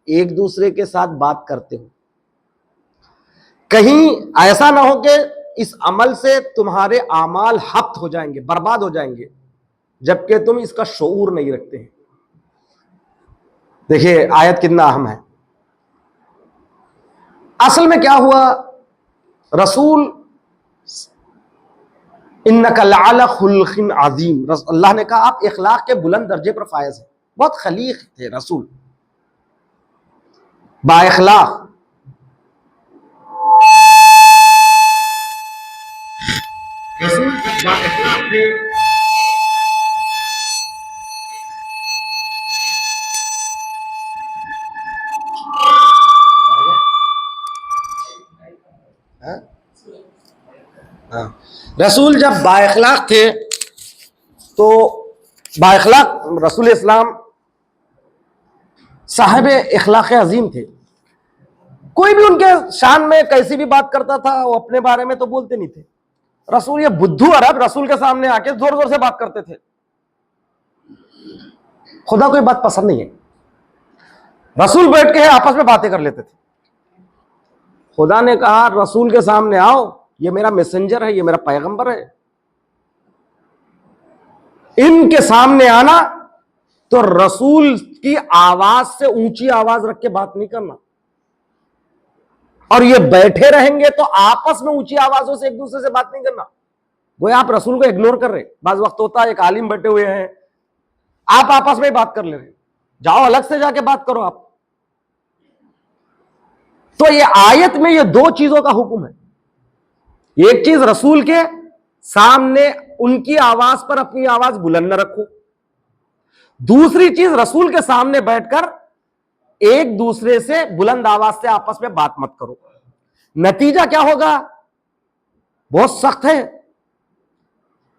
ایک دوسرے کے ساتھ بات کرتے ہو۔ کہیں ایسا نہ ہو کہ اس عمل سے تمہارے اعمال حبط ہو جائیں گے، برباد ہو جائیں گے، جبکہ تم اس کا شعور نہیں رکھتے ہیں۔ دیکھیے آیت کتنا اہم ہے۔ اصل میں کیا ہوا، رسول انک لعلی خلق عظیم، اللہ نے کہا آپ اخلاق کے بلند درجے پر فائز ہیں، بہت خلیق تھے رسول، با اخلاق۔ رسول با اخلاق تھے، رسول جب با اخلاق تھے تو با اخلاق رسول اسلام صاحب اخلاق عظیم تھے، کوئی بھی ان کے شان میں کیسی بھی بات کرتا تھا وہ اپنے بارے میں تو بولتے نہیں تھے۔ رسول یہ بدھو عرب رسول کے سامنے آ کے زور زور سے بات کرتے تھے، خدا کو یہ بات پسند نہیں ہے۔ رسول بیٹھ کے آپس میں باتیں کر لیتے تھے، خدا نے کہا رسول کے سامنے آؤ، یہ میرا میسنجر ہے، یہ میرا پیغمبر ہے، ان کے سامنے آنا تو رسول کی آواز سے اونچی آواز رکھ کے بات نہیں کرنا، اور یہ بیٹھے رہیں گے تو آپس میں اونچی آوازوں سے ایک دوسرے سے بات نہیں کرنا، گویا آپ رسول کو اگنور کر رہے۔ بعض وقت ہوتا ہے ایک عالم بیٹھے ہوئے ہیں، آپ آپس میں بات کر لے رہے، جاؤ الگ سے جا کے بات کرو آپ۔ تو یہ آیت میں یہ دو چیزوں کا حکم ہے، ایک چیز رسول کے سامنے ان کی آواز پر اپنی آواز بلند نہ رکھو، دوسری چیز رسول کے سامنے بیٹھ کر ایک دوسرے سے بلند آواز سے آپس میں بات مت کرو۔ نتیجہ کیا ہوگا؟ بہت سخت ہے،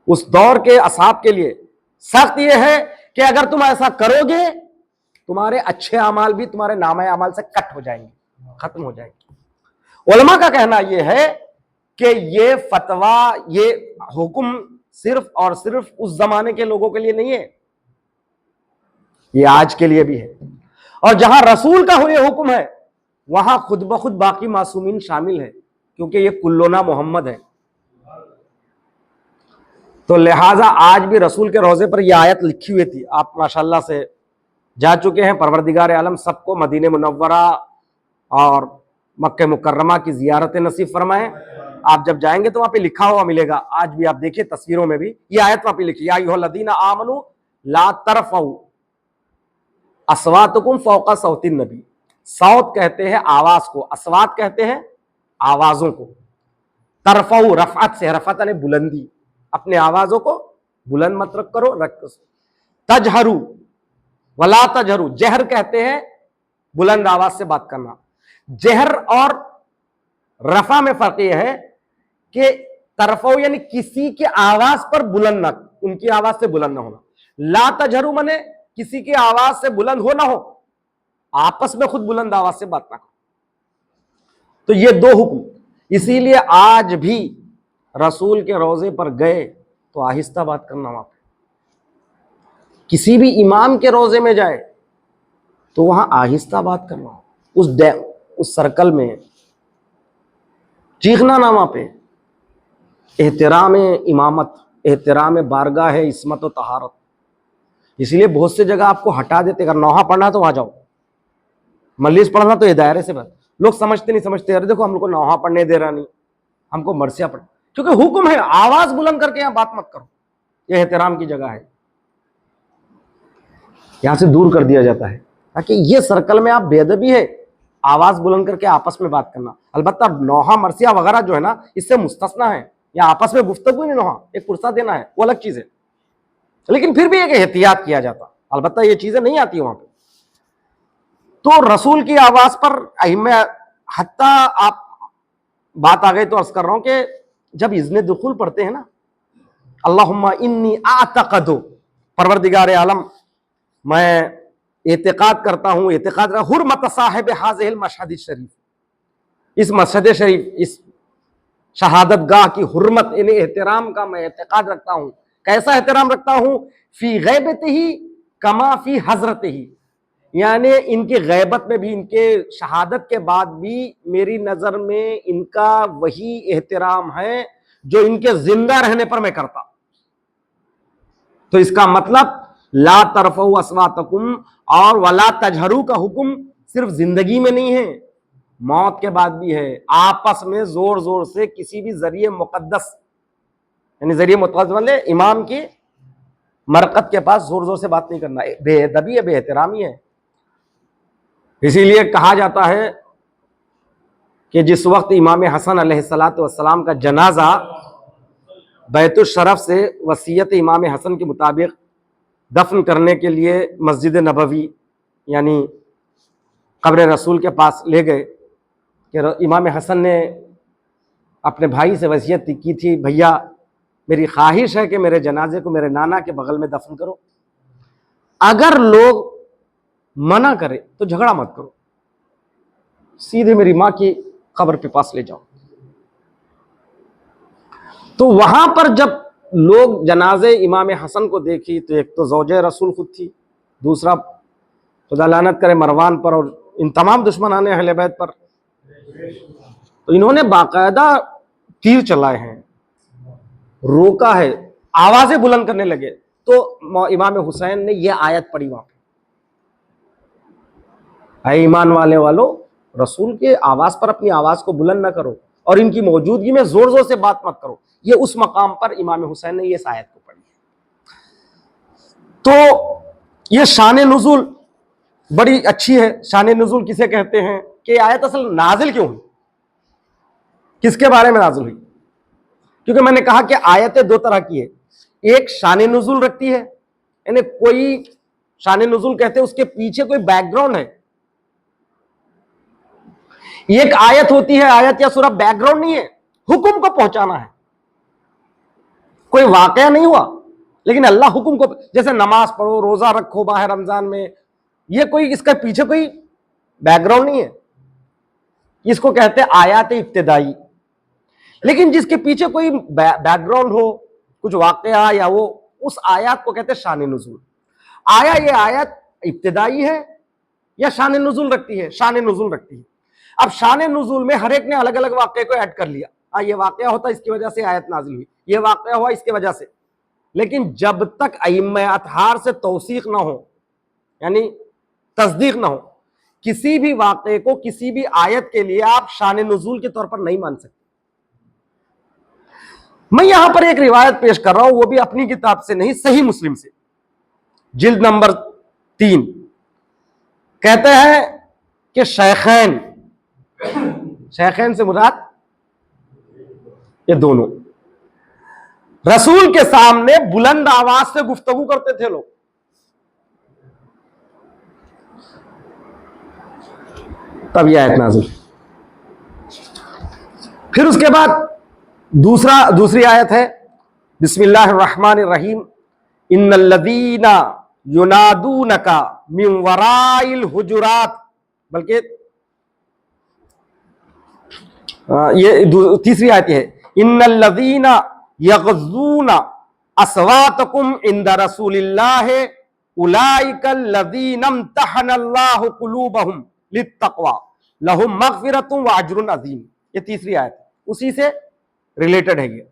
اس دور کے اصحاب کے لیے سخت یہ ہے کہ اگر تم ایسا کرو گے تمہارے اچھے اعمال بھی تمہارے نامہ اعمال سے کٹ ہو جائیں گے، ختم ہو جائیں گے۔ علماء کا کہنا یہ ہے کہ یہ فتویٰ، یہ حکم صرف اور صرف اس زمانے کے لوگوں کے لیے نہیں ہے، یہ آج کے لیے بھی ہے، اور جہاں رسول کا یہ حکم ہے وہاں خود بخود باقی معصومین شامل ہیں، کیونکہ یہ کلنا محمد ہے۔ تو لہٰذا آج بھی رسول کے روضے پر یہ آیت لکھی ہوئی تھی، آپ ماشاءاللہ سے جا چکے ہیں، پروردگار عالم سب کو مدینہ منورہ اور مکہ مکرمہ کی زیارت نصیب فرمائے۔ آپ جب جائیں گے تو وہاں پہ لکھا ہوا ملے گا، آج بھی آپ دیکھیں تصویروں میں بھی یہ آیت وہاں پہ لکھی، یا ایھا الذین آمنوا لا ترفعوا اصواتکم فوق صوت النبی۔ صوت کہتے ہیں آواز کو، اصوات کہتے ہیں آوازوں کو۔ ترفعوا رفعت سے، رفعت نے بلندی، اپنے آوازوں کو بلند مت رکھ کرو، تجہروا ولا تجہروا، جہر کہتے ہیں بلند آواز سے بات کرنا۔ جہر اور رفع میں فرق یہ ہے کہ ترفعوا یعنی کسی کی آواز پر بلند نہ، ان کی آواز سے بلند نہ ہونا، لا تجہروا منے کسی کی آواز سے بلند ہو نہ ہو، آپس میں خود بلند آواز سے بات نہ کرو۔ تو یہ دو حکم، اسی لیے آج بھی رسول کے روضے پر گئے تو آہستہ بات کرنا، وہاں پہ کسی بھی امام کے روضے میں جائے تو وہاں آہستہ بات کرنا، اس سرکل میں چیخنا نہ، وہاں پہ احترام امامت، احترام بارگاہ ہے، عصمت و طہارت۔ اس لیے بہت سے جگہ آپ کو ہٹا دیتے، اگر نوحہ پڑھنا ہے تو وہاں جاؤ، مجلس پڑھنا تو یہ دائرے سے بات۔ لوگ سمجھتے نہیں، سمجھتے ارے دیکھو ہم لوگ کو نوحہ پڑھنے دے رہا نہیں، ہم کو مرثیہ پڑھ، کیونکہ حکم ہے آواز بلند کر کے یہاں بات مت کرو۔ یہ احترام کی جگہ ہے، یہاں سے دور کر دیا جاتا ہے تاکہ یہ سرکل میں آپ بے ادبی ہے آواز بلند کر کے آپس میں بات کرنا. البتہ نوحہ مرثیہ وغیرہ جو ہے نا اس سے مستثنا ہے، یا آپس میں گفتگو نہیں، نوحہ ایک پرسہ دینا ہے وہ الگ چیز ہے، لیکن پھر بھی ایک احتیاط کیا جاتا. البتہ یہ چیزیں نہیں آتی وہاں پہ. تو رسول کی آواز پر ائمہ، حتیٰ آپ بات آ گئی تو عرض کر رہا ہوں کہ جب اذن دخول پڑھتے ہیں نا، اللہم انی اعتقد، پروردگار عالم میں اعتقاد کرتا ہوں، حرمت صاحب ھذہ المشہد الشریف، اس مشہد شریف، اس شہادت گاہ کی حرمت، یعنی احترام کا میں اعتقاد رکھتا ہوں. کیسا احترام رکھتا ہوں؟ فی غیبتہ کما فی حضرتہ، یعنی ان کی غیبت میں بھی، ان کے شہادت کے بعد بھی میری نظر میں ان کا وہی احترام ہے جو ان کے زندہ رہنے پر میں کرتا. تو اس کا مطلب لا ترفعوا اصواتکم اور ولا تجہروا کا حکم صرف زندگی میں نہیں ہے، موت کے بعد بھی ہے. آپس میں زور زور سے کسی بھی ذریعہ مقدس، یعنی ذریعہ مقدس والے امام کی مرقد کے پاس زور زور سے بات نہیں کرنا، بے ادبی ہے، بے احترامی ہے. اسی لیے کہا جاتا ہے کہ جس وقت امام حسن علیہ السلام کا جنازہ بیت الشرف سے وصیت امام حسن کے مطابق دفن کرنے کے لیے مسجد نبوی یعنی قبر رسول کے پاس لے گئے کہ امام حسن نے اپنے بھائی سے وصیت کی تھی، بھیا میری خواہش ہے کہ میرے جنازے کو میرے نانا کے بغل میں دفن کرو، اگر لوگ منع کرے تو جھگڑا مت کرو، سیدھے میری ماں کی قبر پہ پاس لے جاؤ. تو وہاں پر جب لوگ جنازے امام حسن کو دیکھی تو ایک تو زوجہ رسول خود تھی، دوسرا خدا لعنت کرے مروان پر اور ان تمام دشمنان اہل بیت پر، تو انہوں نے باقاعدہ تیر چلائے ہیں، روکا ہے، آوازیں بلند کرنے لگے. تو امام حسین نے یہ آیت پڑھی وہاں پہ، اے ایمان والو رسول کے آواز پر اپنی آواز کو بلند نہ کرو اور ان کی موجودگی میں زور زور سے بات مت کرو. یہ اس مقام پر امام حسین نے یہ آیت کو پڑھی. تو یہ شان نزول بڑی اچھی ہے. شان نزول کسے کہتے ہیں کہ یہ آیت اصل نازل کیوں ہوئی، کس کے بارے میں نازل ہوئی؟ کیونکہ میں نے کہا کہ آیتیں دو طرح کی ہے، ایک شان نزول رکھتی ہے، یعنی کوئی شان نزول کہتے ہیں اس کے پیچھے کوئی بیک گراؤنڈ ہے. ایک آیت ہوتی ہے، آیت یا سورہ بیک گراؤنڈ نہیں ہے، حکم کو پہنچانا ہے. کوئی واقعہ نہیں ہوا لیکن اللہ حکم کو، جیسے نماز پڑھو، روزہ رکھو ماہ رمضان میں، یہ کوئی اس کا پیچھے کوئی بیک گراؤنڈ نہیں ہے، اس کو کہتے ہیں آیات ابتدائی. لیکن جس کے پیچھے کوئی بیک گراؤنڈ ہو، کچھ واقعہ یا وہ، اس آیات کو کہتے ہیں شان نزول. آیا یہ آیت ابتدائی ہے یا شان نزول رکھتی ہے؟ شان نزول رکھتی ہے. اب شان نزول میں ہر ایک نے الگ الگ واقعے کو ایڈ کر لیا، یہ واقعہ ہوتا اس کی وجہ سے آیت نازل ہوئی، یہ واقعہ ہوا اس کی وجہ سے. لیکن جب تک ائمہ اطہار سے توثیق نہ ہو، یعنی تصدیق نہ ہو، کسی بھی واقعے کو کسی بھی آیت کے لیے آپ شان نزول کے طور پر نہیں مان سکتے. میں یہاں پر ایک روایت پیش کر رہا ہوں، وہ بھی اپنی کتاب سے نہیں، صحیح مسلم سے، جلد نمبر 3. کہتے ہیں کہ شیخین سے مراد یہ دونوں رسول کے سامنے بلند آواز سے گفتگو کرتے تھے لوگ. تب یہ آیت نازل. پھر اس کے بعد دوسری آیت ہے، بسم اللہ الرحمن الرحیم، ان الذین ینادونک من وراء الحجرات، بلکہ یہ تیسری آیت ہے، ان الذین یغضون اصواتکم عند رسول اللہ اولئک الذین امتحن اللہ قلوبہم للتقوی لہم مغفرۃ واجر عظیم. یہ تیسری آیت اسی سے ریلیٹڈ ہے. یہ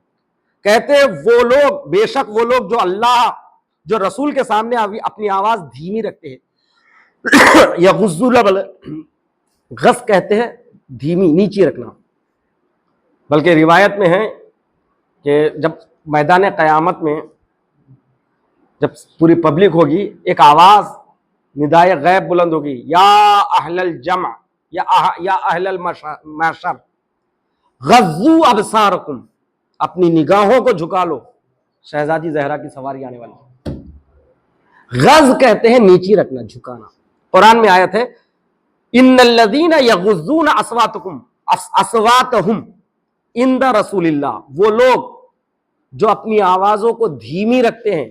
کہتے ہیں وہ لوگ، بے شک وہ لوگ جو رسول کے سامنے اپنی آواز دھیمی رکھتے ہیں، یغضون، غص کہتے ہیں دھیمی، نیچی رکھنا. بلکہ روایت میں ہے کہ جب میدان قیامت میں جب پوری پبلک ہوگی ایک آواز ندائے غیب بلند ہوگی، یا اہل الجمع یا اہل المحشر غضوا ابصارکم، اپنی نگاہوں کو جھکا لو، شہزادی زہرا کی سواری آنے والی۔ غض کہتے ہیں نیچی رکھنا، جھکانا۔ قرآن میں آیت ہے ان الذین یغضون اصواتہم عند رسول اللہ، وہ لوگ جو اپنی آوازوں کو دھیمی رکھتے ہیں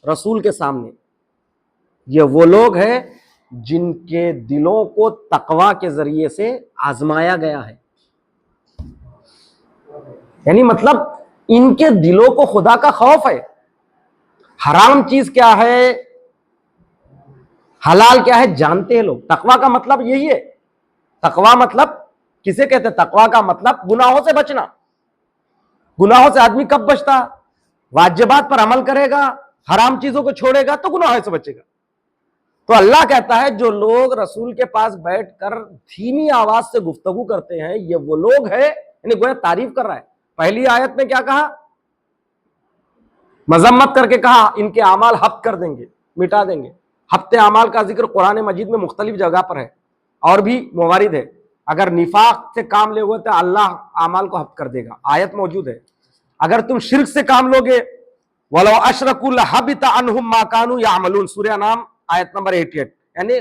رسول کے سامنے، یہ وہ لوگ ہیں جن کے دلوں کو تقوی کے ذریعے سے آزمایا گیا ہے، یعنی مطلب ان کے دلوں کو خدا کا خوف ہے، حرام چیز کیا ہے حلال کیا ہے جانتے ہیں لوگ۔ تقوی کا مطلب یہی ہے، تقوی مطلب کسے کہتے ہیں؟ تقوی کا مطلب گناہوں سے بچنا۔ گناہوں سے آدمی کب بچتا؟ واجبات پر عمل کرے گا، حرام چیزوں کو چھوڑے گا تو گناہوں سے بچے گا۔ تو اللہ کہتا ہے جو لوگ رسول کے پاس بیٹھ کر دھیمی آواز سے گفتگو کرتے ہیں، یہ وہ لوگ ہیں، یعنی گویا تعریف کر رہا ہے۔ پہلی آیت میں کیا کہا؟ مذمت کر کے کہا ان کے اعمال حبط کر دیں گے، مٹا دیں گے۔ حبط اعمال کا ذکر قرآن مجید میں مختلف جگہ پر ہے اور بھی موارد ہے۔ اگر نفاق سے کام لے ہوئے تو اللہ اعمال کو حبط کر دے گا، آیت موجود ہے۔ اگر تم شرک سے کام لوگے وَلَوْ أَشْرَكُوا لَحَبِطَ عَنْهُمْ مَا كَانُوا يَعْمَلُونَ، سورہ انعام آیت نمبر 88۔ یعنی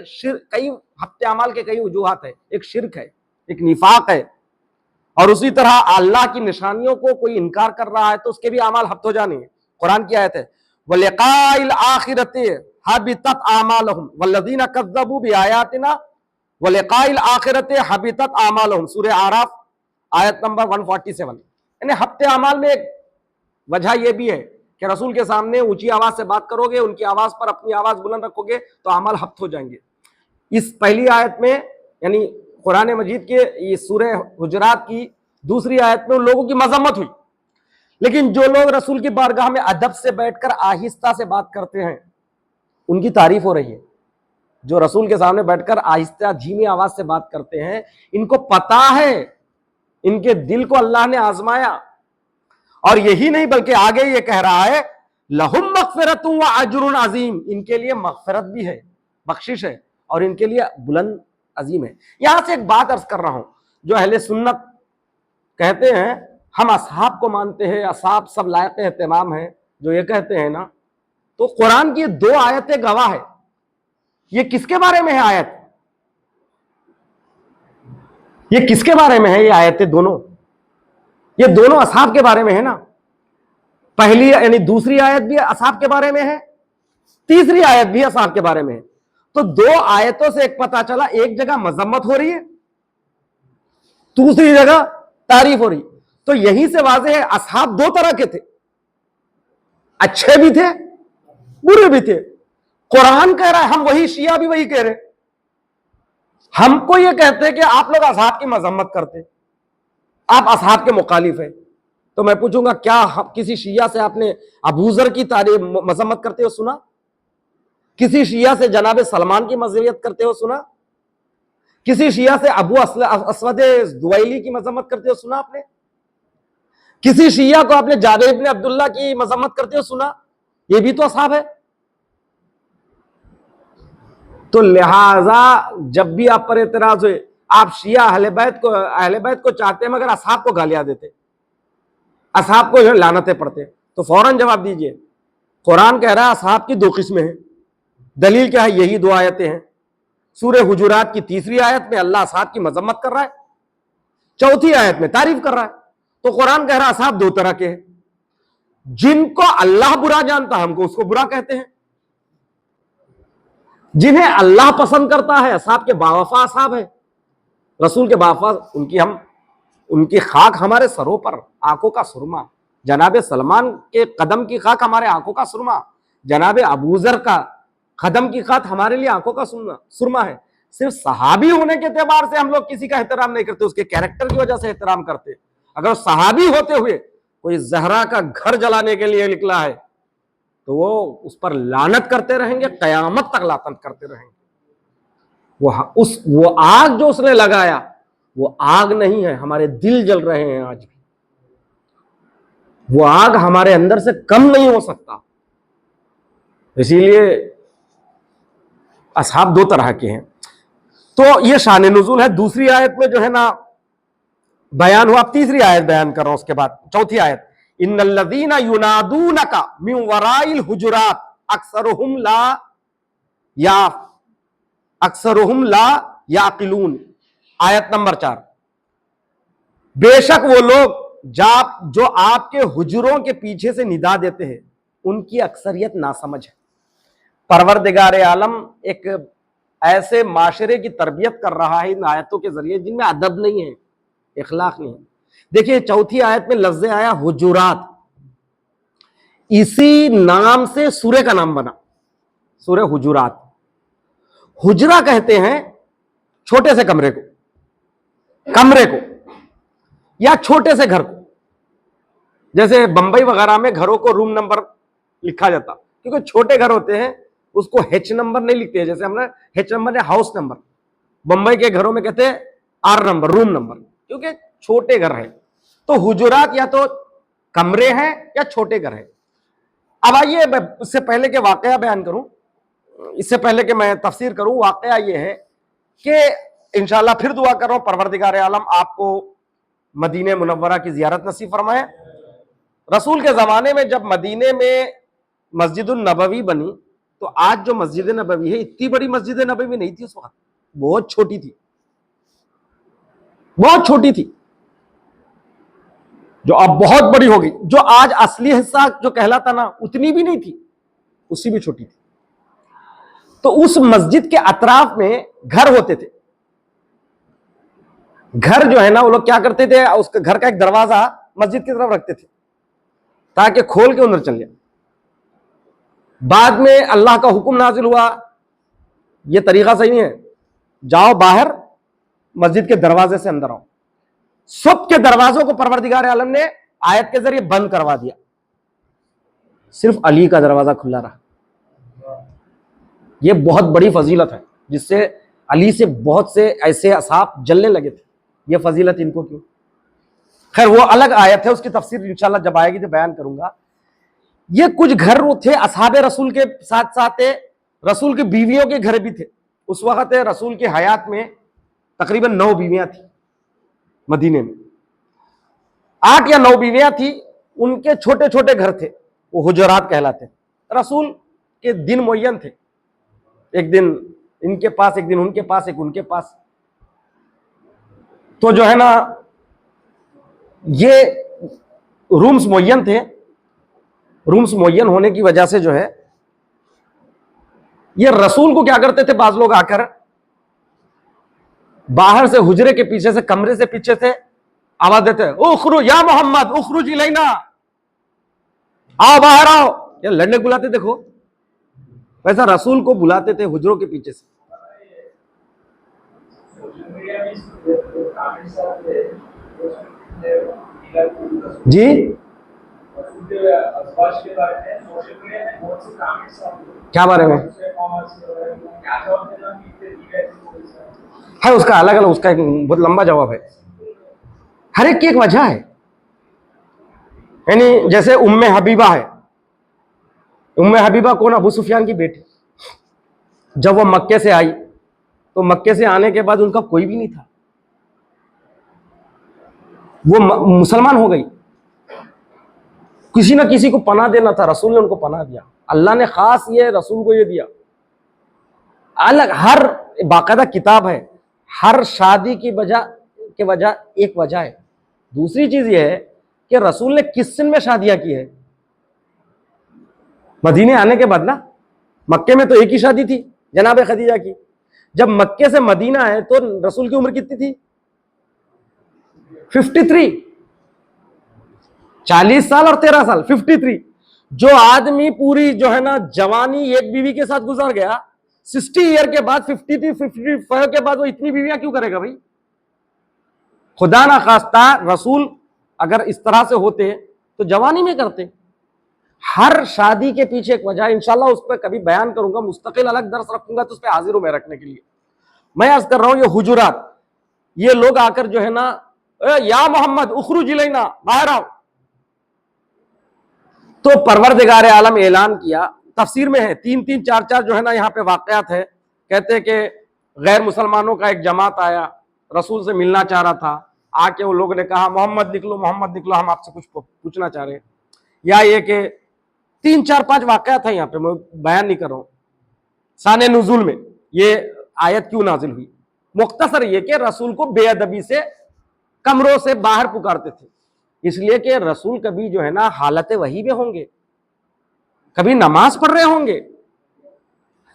کئی حبط اعمال کے کئی وجوہات ہیں، ایک شرک ہے، ایک نفاق ہے، اور اسی طرح اللہ کی نشانیوں کو کوئی انکار کر رہا ہے تو اس کے بھی اعمال حبط ہو جانے ہیں۔ قرآن کی آیت ہے وَلِقَاءِ الْآخِرَةِ حَبِطَتْ أَعْمَالُهُمْ وَالَّذِينَ كَذَّبُوا بِآيَاتِنَا وَلِقَاءِ الْآخِرَةِ حَبِطَتْ أَعْمَالُهُمْ، سورہ اعراف آیت نمبر 147۔ یعنی حبط اعمال میں ایک وجہ یہ بھی ہے کہ رسول کے سامنے اونچی آواز سے بات کرو گے، ان کی آواز پر اپنی آواز بلند رکھو گے تو اعمال حبط ہو جائیں گے۔ اس پہلی آیت میں یعنی قرآن مجید کے یہ سورہ حجرات کی دوسری آیت میں ان لوگوں کی مذمت ہوئی، لیکن جو لوگ رسول کی بارگاہ میں ادب سے بیٹھ کر آہستہ سے بات کرتے ہیں ان کی تعریف ہو رہی ہے۔ جو رسول کے سامنے بیٹھ کر آہستہ دھیمی آواز سے بات کرتے ہیں ان کو پتا ہے، ان کے دل کو اللہ نے آزمایا، اور یہی نہیں بلکہ آگے یہ کہہ رہا ہے لَهُم مَغْفِرَةٌ وَأَجْرٌ عَظِيمٌ، ان کے لیے مغفرت بھی ہے، بخشش ہے، اور ان کے لیے بلند عظیم ہے۔ یہاں سے ایک بات عرض کر رہا ہوں، جو اہل سنت کہتے ہیں ہم اصحاب کو مانتے ہیں، اصحاب سب لائق اہتمام ہیں، جو یہ کہتے ہیں نا، تو قرآن کی دو آیتیں گواہ ہے۔ یہ کس کے بارے میں ہے آیت؟ یہ کس کے بارے میں ہے یہ آیتیں دونوں؟ یہ دونوں اصحاب کے بارے میں ہے نا۔ پہلی یعنی دوسری آیت بھی اصحاب کے بارے میں ہے، تیسری آیت بھی اصحاب کے بارے میں ہے۔ تو دو آیتوں سے ایک پتہ چلا، ایک جگہ مذمت ہو رہی ہے، دوسری جگہ تعریف ہو رہی۔ تو یہیں سے واضح ہے اصحاب دو طرح کے تھے، اچھے بھی تھے برے بھی تھے۔ قرآن کہہ رہا ہے، ہم وہی شیعہ بھی وہی کہہ رہے، ہم کو یہ کہتے کہ آپ لوگ اصحاب کی مذمت کرتے، آپ اصحاب کے مخالف ہیں۔ تو میں پوچھوں گا کیا کسی شیعہ سے آپ نے ابو ذر کی تعریف مذمت کرتے ہو سنا؟ کسی شیعہ سے جناب سلمان کی مذمت کرتے ہو سنا؟ کسی شیعہ سے ابو اسود دوائلی کی مذمت کرتے ہو سنا آپ نے؟ کسی شیعہ کو آپ نے جابر بن عبداللہ کی مذمت کرتے ہو سنا؟ یہ بھی تو اصحاب ہے۔ تو لہذا جب بھی آپ پر اعتراض ہوئے، آپ شیعہ اہل بیت کو چاہتے ہیں مگر اصحاب کو گالیاں دیتے، اصحاب کو لعنتیں پڑھتے، تو فوراً جواب دیجئے قرآن کہہ رہا ہے اصحاب کی دو قسمیں ہیں۔ دلیل کیا ہے؟ یہی دو آیتیں ہیں۔ سورہ حجرات کی تیسری آیت میں اللہ اصحاب کی مذمت کر رہا ہے، چوتھی آیت میں تعریف کر رہا ہے۔ تو قرآن کہہ رہا ہے اصحاب دو طرح کے ہیں، جن کو اللہ برا جانتا ہے ہم کو اس کو برا کہتے ہیں، جنہیں اللہ پسند کرتا ہے اصحاب کے باوفا اصحاب ہیں، رسول کے باوفا، ان کی خاک ہمارے سروں پر، آنکھوں کا سرما۔ جناب سلمان کے قدم کی خاک ہمارے آنکھوں کا سرما، جناب ابو ذر کا قدم کی خاک ہمارے لیے آنکھوں کا سرما ہے۔ صرف صحابی ہونے کے اعتبار سے ہم لوگ کسی کا احترام نہیں کرتے، اس کے کیریکٹر کی وجہ سے احترام کرتے۔ اگر صحابی ہوتے ہوئے کوئی زہرا کا گھر جلانے کے لیے نکلا ہے تو وہ اس پر لعنت کرتے رہیں گے، قیامت تک لعنت کرتے رہیں گے۔ وہ آگ جو اس نے لگایا وہ آگ نہیں ہے، ہمارے دل جل رہے ہیں آج بھی، وہ آگ ہمارے اندر سے کم نہیں ہو سکتا۔ اسی لیے اصحاب دو طرح کے ہیں. تو یہ شان نزول ہے. دوسری آیت میں جو ہے نا بیان ہوا. اب تیسری آیت بیان کر رہا ہوں اس کے بعد. چوتھی آیت, ان الذین ینادونک من وراء الحجرات اکثرهم لا یعقلون. آیت نمبر 4. بے شک وہ لوگ جو آپ کے حجروں کے پیچھے سے ندا دیتے ہیں ان کی اکثریت ناسمجھ ہے. پروردگار عالم ایک ایسے معاشرے کی تربیت کر رہا ہے ان آیتوں کے ذریعے جن میں ادب نہیں ہے, اخلاق نہیں ہے. دیکھیے چوتھی آیت میں لفظ آیا حجرات, اسی نام سے سورہ کا نام بنا, سورہ حجرات. حجرہ کہتے ہیں چھوٹے سے کمرے کو یا چھوٹے سے گھر کو. جیسے بمبئی وغیرہ میں گھروں کو روم نمبر لکھا جاتا, کیونکہ چھوٹے گھر ہوتے ہیں اس کو ہیچ نمبر نہیں لکھتے ہیں. جیسے ہم نے ہیچ نمبر یا ہاؤس نمبر, بمبئی کے گھروں میں کہتے ہیں آر نمبر, روم نمبر, کیونکہ چھوٹے گھر ہیں. تو حجرات یا تو کمرے ہیں یا چھوٹے گھر ہیں. اب آئیے اس سے پہلے کہ واقعہ بیان کروں, اس سے پہلے کہ میں تفسیر کروں, واقعہ یہ ہے کہ انشاءاللہ پھر دعا کر رہا ہوں پروردگار عالم آپ کو مدینہ منورہ کی زیارت نصیب فرمائے. رسول کے زمانے میں جب مدینے میں مسجد النبوی بنی تو آج جو مسجد نبوی ہے اتنی بڑی مسجد نبوی نہیں تھی اس وقت, بہت چھوٹی تھی, بہت چھوٹی تھی, جو اب بہت بڑی ہو گئی. جو آج اصلی حصہ جو کہلاتا نا اتنی بھی نہیں تھی, اس سے بھی چھوٹی تھی. تو اس مسجد کے اطراف میں گھر ہوتے تھے. گھر جو ہے نا وہ لوگ کیا کرتے تھے, اس کے گھر کا ایک دروازہ مسجد کی طرف رکھتے تھے تاکہ کھول کے اندر چل جائے. بعد میں اللہ کا حکم نازل ہوا, یہ طریقہ صحیح نہیں ہے, جاؤ باہر مسجد کے دروازے سے اندر آؤ. سب کے دروازوں کو پروردگار عالم نے آیت کے ذریعے بند کروا دیا, صرف علی کا دروازہ کھلا رہا. یہ بہت بڑی فضیلت ہے جس سے علی سے بہت سے ایسے اصحاب جلنے لگے تھے. یہ فضیلت ان کو کیوں؟ خیر وہ الگ آیت ہے, اس کی تفسیر انشاءاللہ جب آئے گی تو بیان کروں گا. یہ کچھ گھر تھے اصحاب رسول کے ساتھ ساتھ رسول کی بیویوں کے گھر بھی تھے. اس وقت رسول کی حیات میں تقریباً 9 بیویاں تھیں مدینے میں, 8 یا 9 بیویاں تھیں. ان کے چھوٹے چھوٹے گھر تھے, وہ حجرات کہلاتے. رسول کے دن معین تھے, ایک دن ان کے پاس, ایک دن ان کے پاس, ایک ان کے پاس. تو جو ہے نا یہ رومز معین تھے. رومز معین ہونے کی وجہ سے جو ہے یہ رسول کو کیا کرتے تھے, بعض لوگ آ کر باہر سے حجرے کے پیچھے سے, کمرے سے پیچھے سے آواز دیتے, اخرج یا محمد اخرج الینا, آؤ باہر آؤ. یہ لڑنے بلاتے, دیکھو ویسا رسول کو بلاتے تھے حجروں کے پیچھے سے. جی کیا بارے میں ہے, اس کا الگ الگ, اس کا ایک بہت لمبا جواب ہے. ہر ایک کی ایک وجہ ہے. یعنی جیسے ام حبیبہ ہے, ام حبیبہ کون, ابو سفیان کی بیٹی. جب وہ مکے سے آئی تو مکے سے آنے کے بعد ان کا کوئی بھی نہیں تھا, وہ مسلمان ہو گئی. کسی نہ کسی کو پناہ دینا تھا, رسول نے ان کو پناہ دیا. اللہ نے خاص یہ رسول کو یہ دیا. الگ ہر باقاعدہ کتاب ہے, ہر شادی کی وجہ ایک وجہ ہے. دوسری چیز یہ ہے کہ رسول نے کس سن میں شادیاں کی ہے. مدینے آنے کے بعد نا, مکے میں تو ایک ہی شادی تھی جناب خدیجہ کی. جب مکے سے مدینہ آئے تو رسول کی عمر کتنی تھی, 53, 40 سال اور 13 سال, 53. جو آدمی پوری جو ہے نا جوانی ایک بیوی کے ساتھ گزار گیا, 60 ایئر کے بعد 53, 55 کے بعد وہ اتنی بیویاں کیوں کرے گا بھائی. خدا نہ خواستہ رسول اگر اس طرح سے ہوتے تو جوانی میں کرتے. ہر شادی کے پیچھے ایک وجہ, انشاءاللہ اس پہ کبھی بیان کروں گا, مستقل الگ درس رکھوں گا تو اس پہ حاضر ہوں میں رکھنے کے لیے. میں عرض کر رہا ہوں یہ حجرات, یہ لوگ آ کر جو ہے نا یا محمد اخرج الینا, باہر آؤ. تو پروردگار عالم اعلان کیا تفسیر میں ہے، 3 4 جو ہے نا یہاں پہ واقعات ہے. کہتے ہیں کہ غیر مسلمانوں کا ایک جماعت آیا، رسول سے ملنا چاہ رہا تھا. آ کے وہ لوگ نے کہا محمد نکلو، محمد نکلو، ہم آپ سے کچھ پوچھنا چاہ رہے ہیں. یا یہ کہ 3 4 5 واقعات ہیں یہاں پہ، میں بیان نہیں کر رہا ہوں. شان نزول میں یہ آیت کیوں نازل ہوئی، مختصر یہ کہ رسول کو بے ادبی سے کمروں سے باہر پکارتے تھے. اس لیے کہ رسول کبھی جو ہے نا حالت وحی میں ہوں گے، کبھی نماز پڑھ رہے ہوں گے.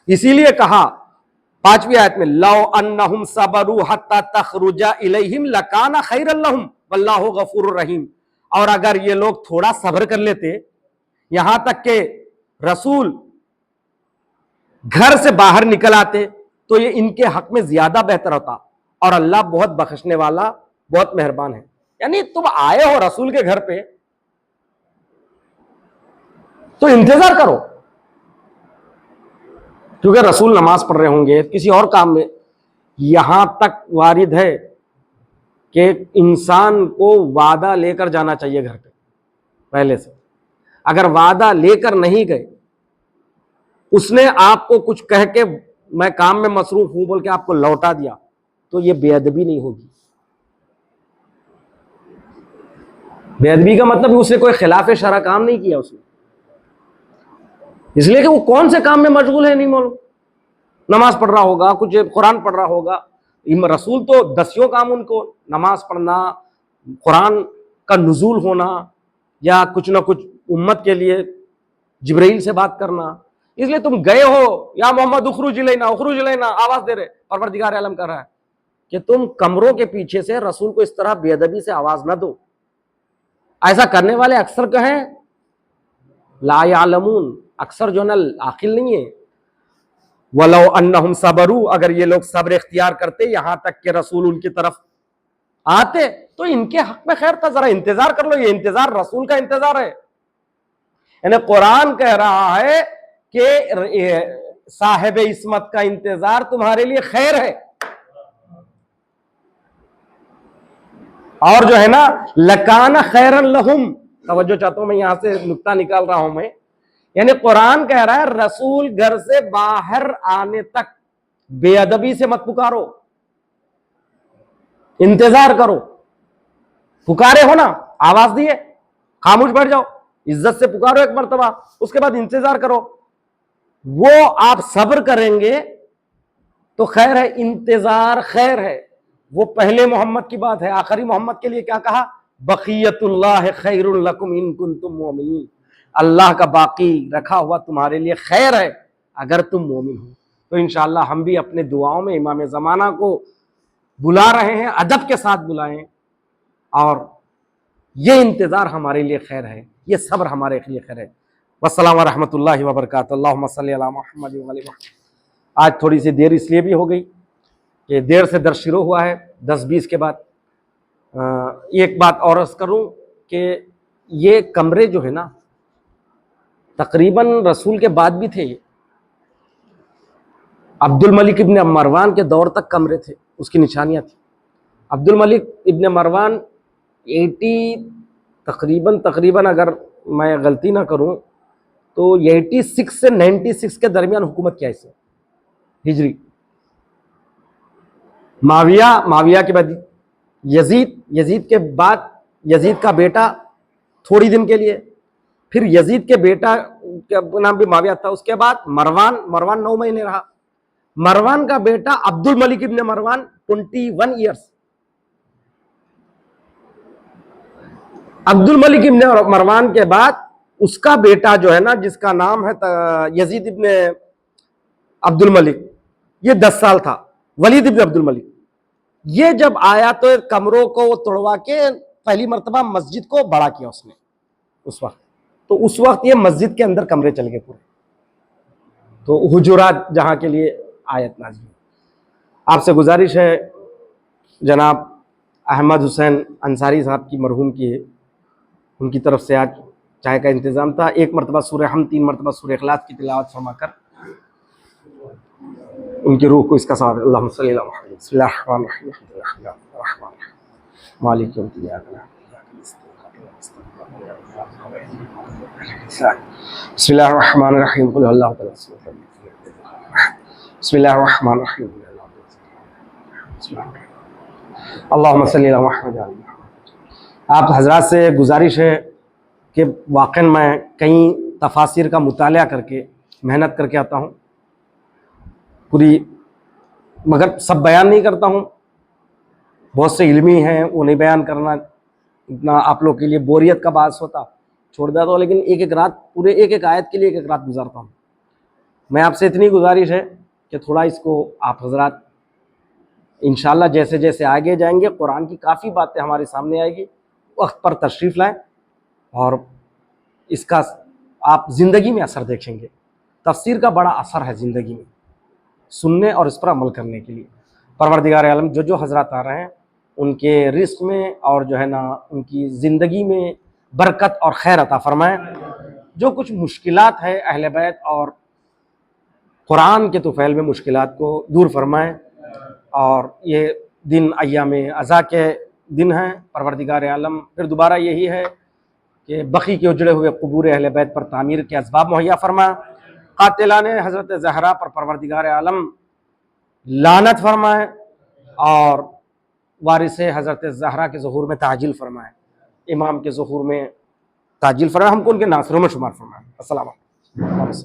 اسی لیے کہا 5ویں آیت میں لو انہم صبروا حتی تخرج الیہم لکان خیرا لہم واللہ غفور رحیم. اور اگر یہ لوگ تھوڑا صبر کر لیتے یہاں تک کہ رسول گھر سے باہر نکل آتے تو یہ ان کے حق میں زیادہ بہتر ہوتا، اور اللہ بہت بخشنے والا، بہت مہربان ہے. یعنی تم آئے ہو رسول کے گھر پہ تو انتظار کرو، کیونکہ رسول نماز پڑھ رہے ہوں گے کسی اور کام میں. یہاں تک وارد ہے کہ انسان کو وعدہ لے کر جانا چاہیے گھر پہ پہلے سے. اگر وعدہ لے کر نہیں گئے، اس نے آپ کو کچھ کہہ کے میں کام میں مصروف ہوں بول کے آپ کو لوٹا دیا، تو یہ بے ادبی نہیں ہوگی. بے ادبی کا مطلب اس نے کوئی خلاف شرع کام نہیں کیا اس نے، اس لیے کہ وہ کون سے کام میں مشغول ہے نہیں معلوم. نماز پڑھ رہا ہوگا، کچھ قرآن پڑھ رہا ہوگا. رسول تو 10 کام ان کو، نماز پڑھنا، قرآن کا نزول ہونا، یا کچھ نہ کچھ امت کے لیے جبرائیل سے بات کرنا. اس لیے تم گئے ہو یا محمد اخرج الینا، اخرج الینا آواز دے رہے، پروردگار عالم کر رہا ہے کہ تم کمروں کے پیچھے سے رسول کو اس طرح بے ادبی سے آواز نہ دو. ایسا کرنے والے اکثر کہیں لا یعلمون، اکثر جو نا عاقل نہیں ہے. وَلَوْ أَنَّهُمْ صَبَرُوا، اگر یہ لوگ صبر اختیار کرتے یہاں تک کہ رسول ان کی طرف آتے تو ان کے حق میں خیر تھا. ذرا انتظار کر لو، یہ انتظار رسول کا انتظار ہے. یعنی قرآن کہہ رہا ہے کہ صاحب عصمت کا انتظار تمہارے لیے خیر ہے. اور جو ہے نا لکان خیرا لہم، توجہ چاہتا ہوں میں یہاں سے نقطہ نکال رہا ہوں میں. یعنی قرآن کہہ رہا ہے رسول گھر سے باہر آنے تک بے ادبی سے مت پکارو، انتظار کرو. پکارے ہو نا، آواز دیے، خاموش بیٹھ جاؤ، عزت سے پکارو ایک مرتبہ، اس کے بعد انتظار کرو. وہ آپ صبر کریں گے تو خیر ہے، انتظار خیر ہے. وہ پہلے محمد کی بات ہے. آخری محمد کے لیے کیا کہا؟ بقیت اللہ خیر لکم ان کنتم مومنین، اللہ کا باقی رکھا ہوا تمہارے لیے خیر ہے اگر تم مومن ہو. تو انشاءاللہ ہم بھی اپنے دعاؤں میں امام زمانہ کو بلا رہے ہیں، ادب کے ساتھ بلائیں، اور یہ انتظار ہمارے لیے خیر ہے، یہ صبر ہمارے لیے خیر ہے. والسلام ورحمۃ اللہ وبرکاتہ. اللہم صلی علی محمد وعلی محمد. آج تھوڑی سی دیر اس لیے بھی ہو گئی کہ دیر سے درس شروع ہوا ہے 10-20 کے بعد. ایک بات اور عرض کروں کہ یہ کمرے جو ہے نا تقریباً رسول کے بعد بھی تھے. عبد الملک ابن مروان کے دور تک کمرے تھے، اس کی نشانیاں تھیں. عبد الملک ابن مروان 80 تقریباً اگر میں غلطی نہ کروں تو 86 سے 96 کے درمیان حکومت کیا اس نے ہجری. معاویہ کے بعد یزید کے بعد یزید کا بیٹا تھوڑی دن کے لیے، پھر یزید کے بیٹا کا نام بھی معاویہ تھا، اس کے بعد مروان 9 مہینے رہا. مروان کا بیٹا عبد الملک ابن مروان 21 ایئرس. عبد الملک ابن مروان کے بعد اس کا بیٹا جو ہے نا جس کا نام ہے یزید ابن عبد الملک، یہ 10 سال تھا. ولید ابن عبد الملک یہ جب آیا تو کمروں کو توڑوا کے پہلی مرتبہ مسجد کو بڑا کیا اس نے. اس وقت یہ مسجد کے اندر کمرے چل گئے پورے. تو حجرات جہاں کے لیے آیت نازل. آپ سے گزارش ہے جناب احمد حسین انصاری صاحب کی مرحوم کی، ان کی طرف سے آج چائے کا انتظام تھا. 1 مرتبہ سورہ ہم 3 مرتبہ سورہ اخلاص کی تلاوت فرما کر ان کی روح کو اس کا ثواب. اللہم صلی اللہ محمد. بسم اللہ الرحمن الرحیم. مالک یوم الدین. بسم اللہ الرحمن الرحیم قل اللہ تعالی بسم اللہ الرحمن الرحیم اللہم صلی علی محمد. آپ حضرات سے گزارش ہے کہ واقعاً میں کئی تفاسیر کا مطالعہ کر کے محنت کر کے آتا ہوں پوری، مگر سب بیان نہیں کرتا ہوں. بہت سے علمی ہیں وہ نہیں بیان کرنا، اتنا آپ لوگ کے لیے بوریت کا باعث ہوتا، چھوڑ دیتا ہوں. لیکن ایک ایک رات، پورے ایک ایک آیت کے لیے ایک ایک رات گزارتا ہوں. میں آپ سے اتنی گزارش ہے کہ تھوڑا اس کو آپ حضرات انشاءاللہ جیسے جیسے آگے جائیں گے قرآن کی کافی باتیں ہمارے سامنے آئے گی، وقت پر تشریف لائیں اور اس کا آپ زندگی میں اثر دیکھیں گے. تفسیر کا بڑا اثر ہے زندگی میں سننے اور اس پر عمل کرنے کے لیے. پروردگار عالم جو حضرات آ رہے ہیں ان کے رزق میں اور جو ہے نا ان کی زندگی میں برکت اور خیر عطا فرمائیں. جو کچھ مشکلات ہے اہل بیت اور قرآن کے طفیل میں مشکلات کو دور فرمائیں. اور یہ دن ایام عزا کے دن ہیں. پروردگار عالم پھر دوبارہ یہی ہے کہ بقی کے اجڑے ہوئے قبور اہل بیت پر تعمیر کے اسباب مہیا فرمائیں. قاتلان حضرت زہرا پر پروردگار عالم لعنت فرمائیں اور وارث حضرت زہرا کے ظہور میں تعجیل فرمائیں، امام کے ظہور میں تعجیل فرمائیں، ہم کو ان کے ناصروں میں شمار فرمائیں. السلام علیکم.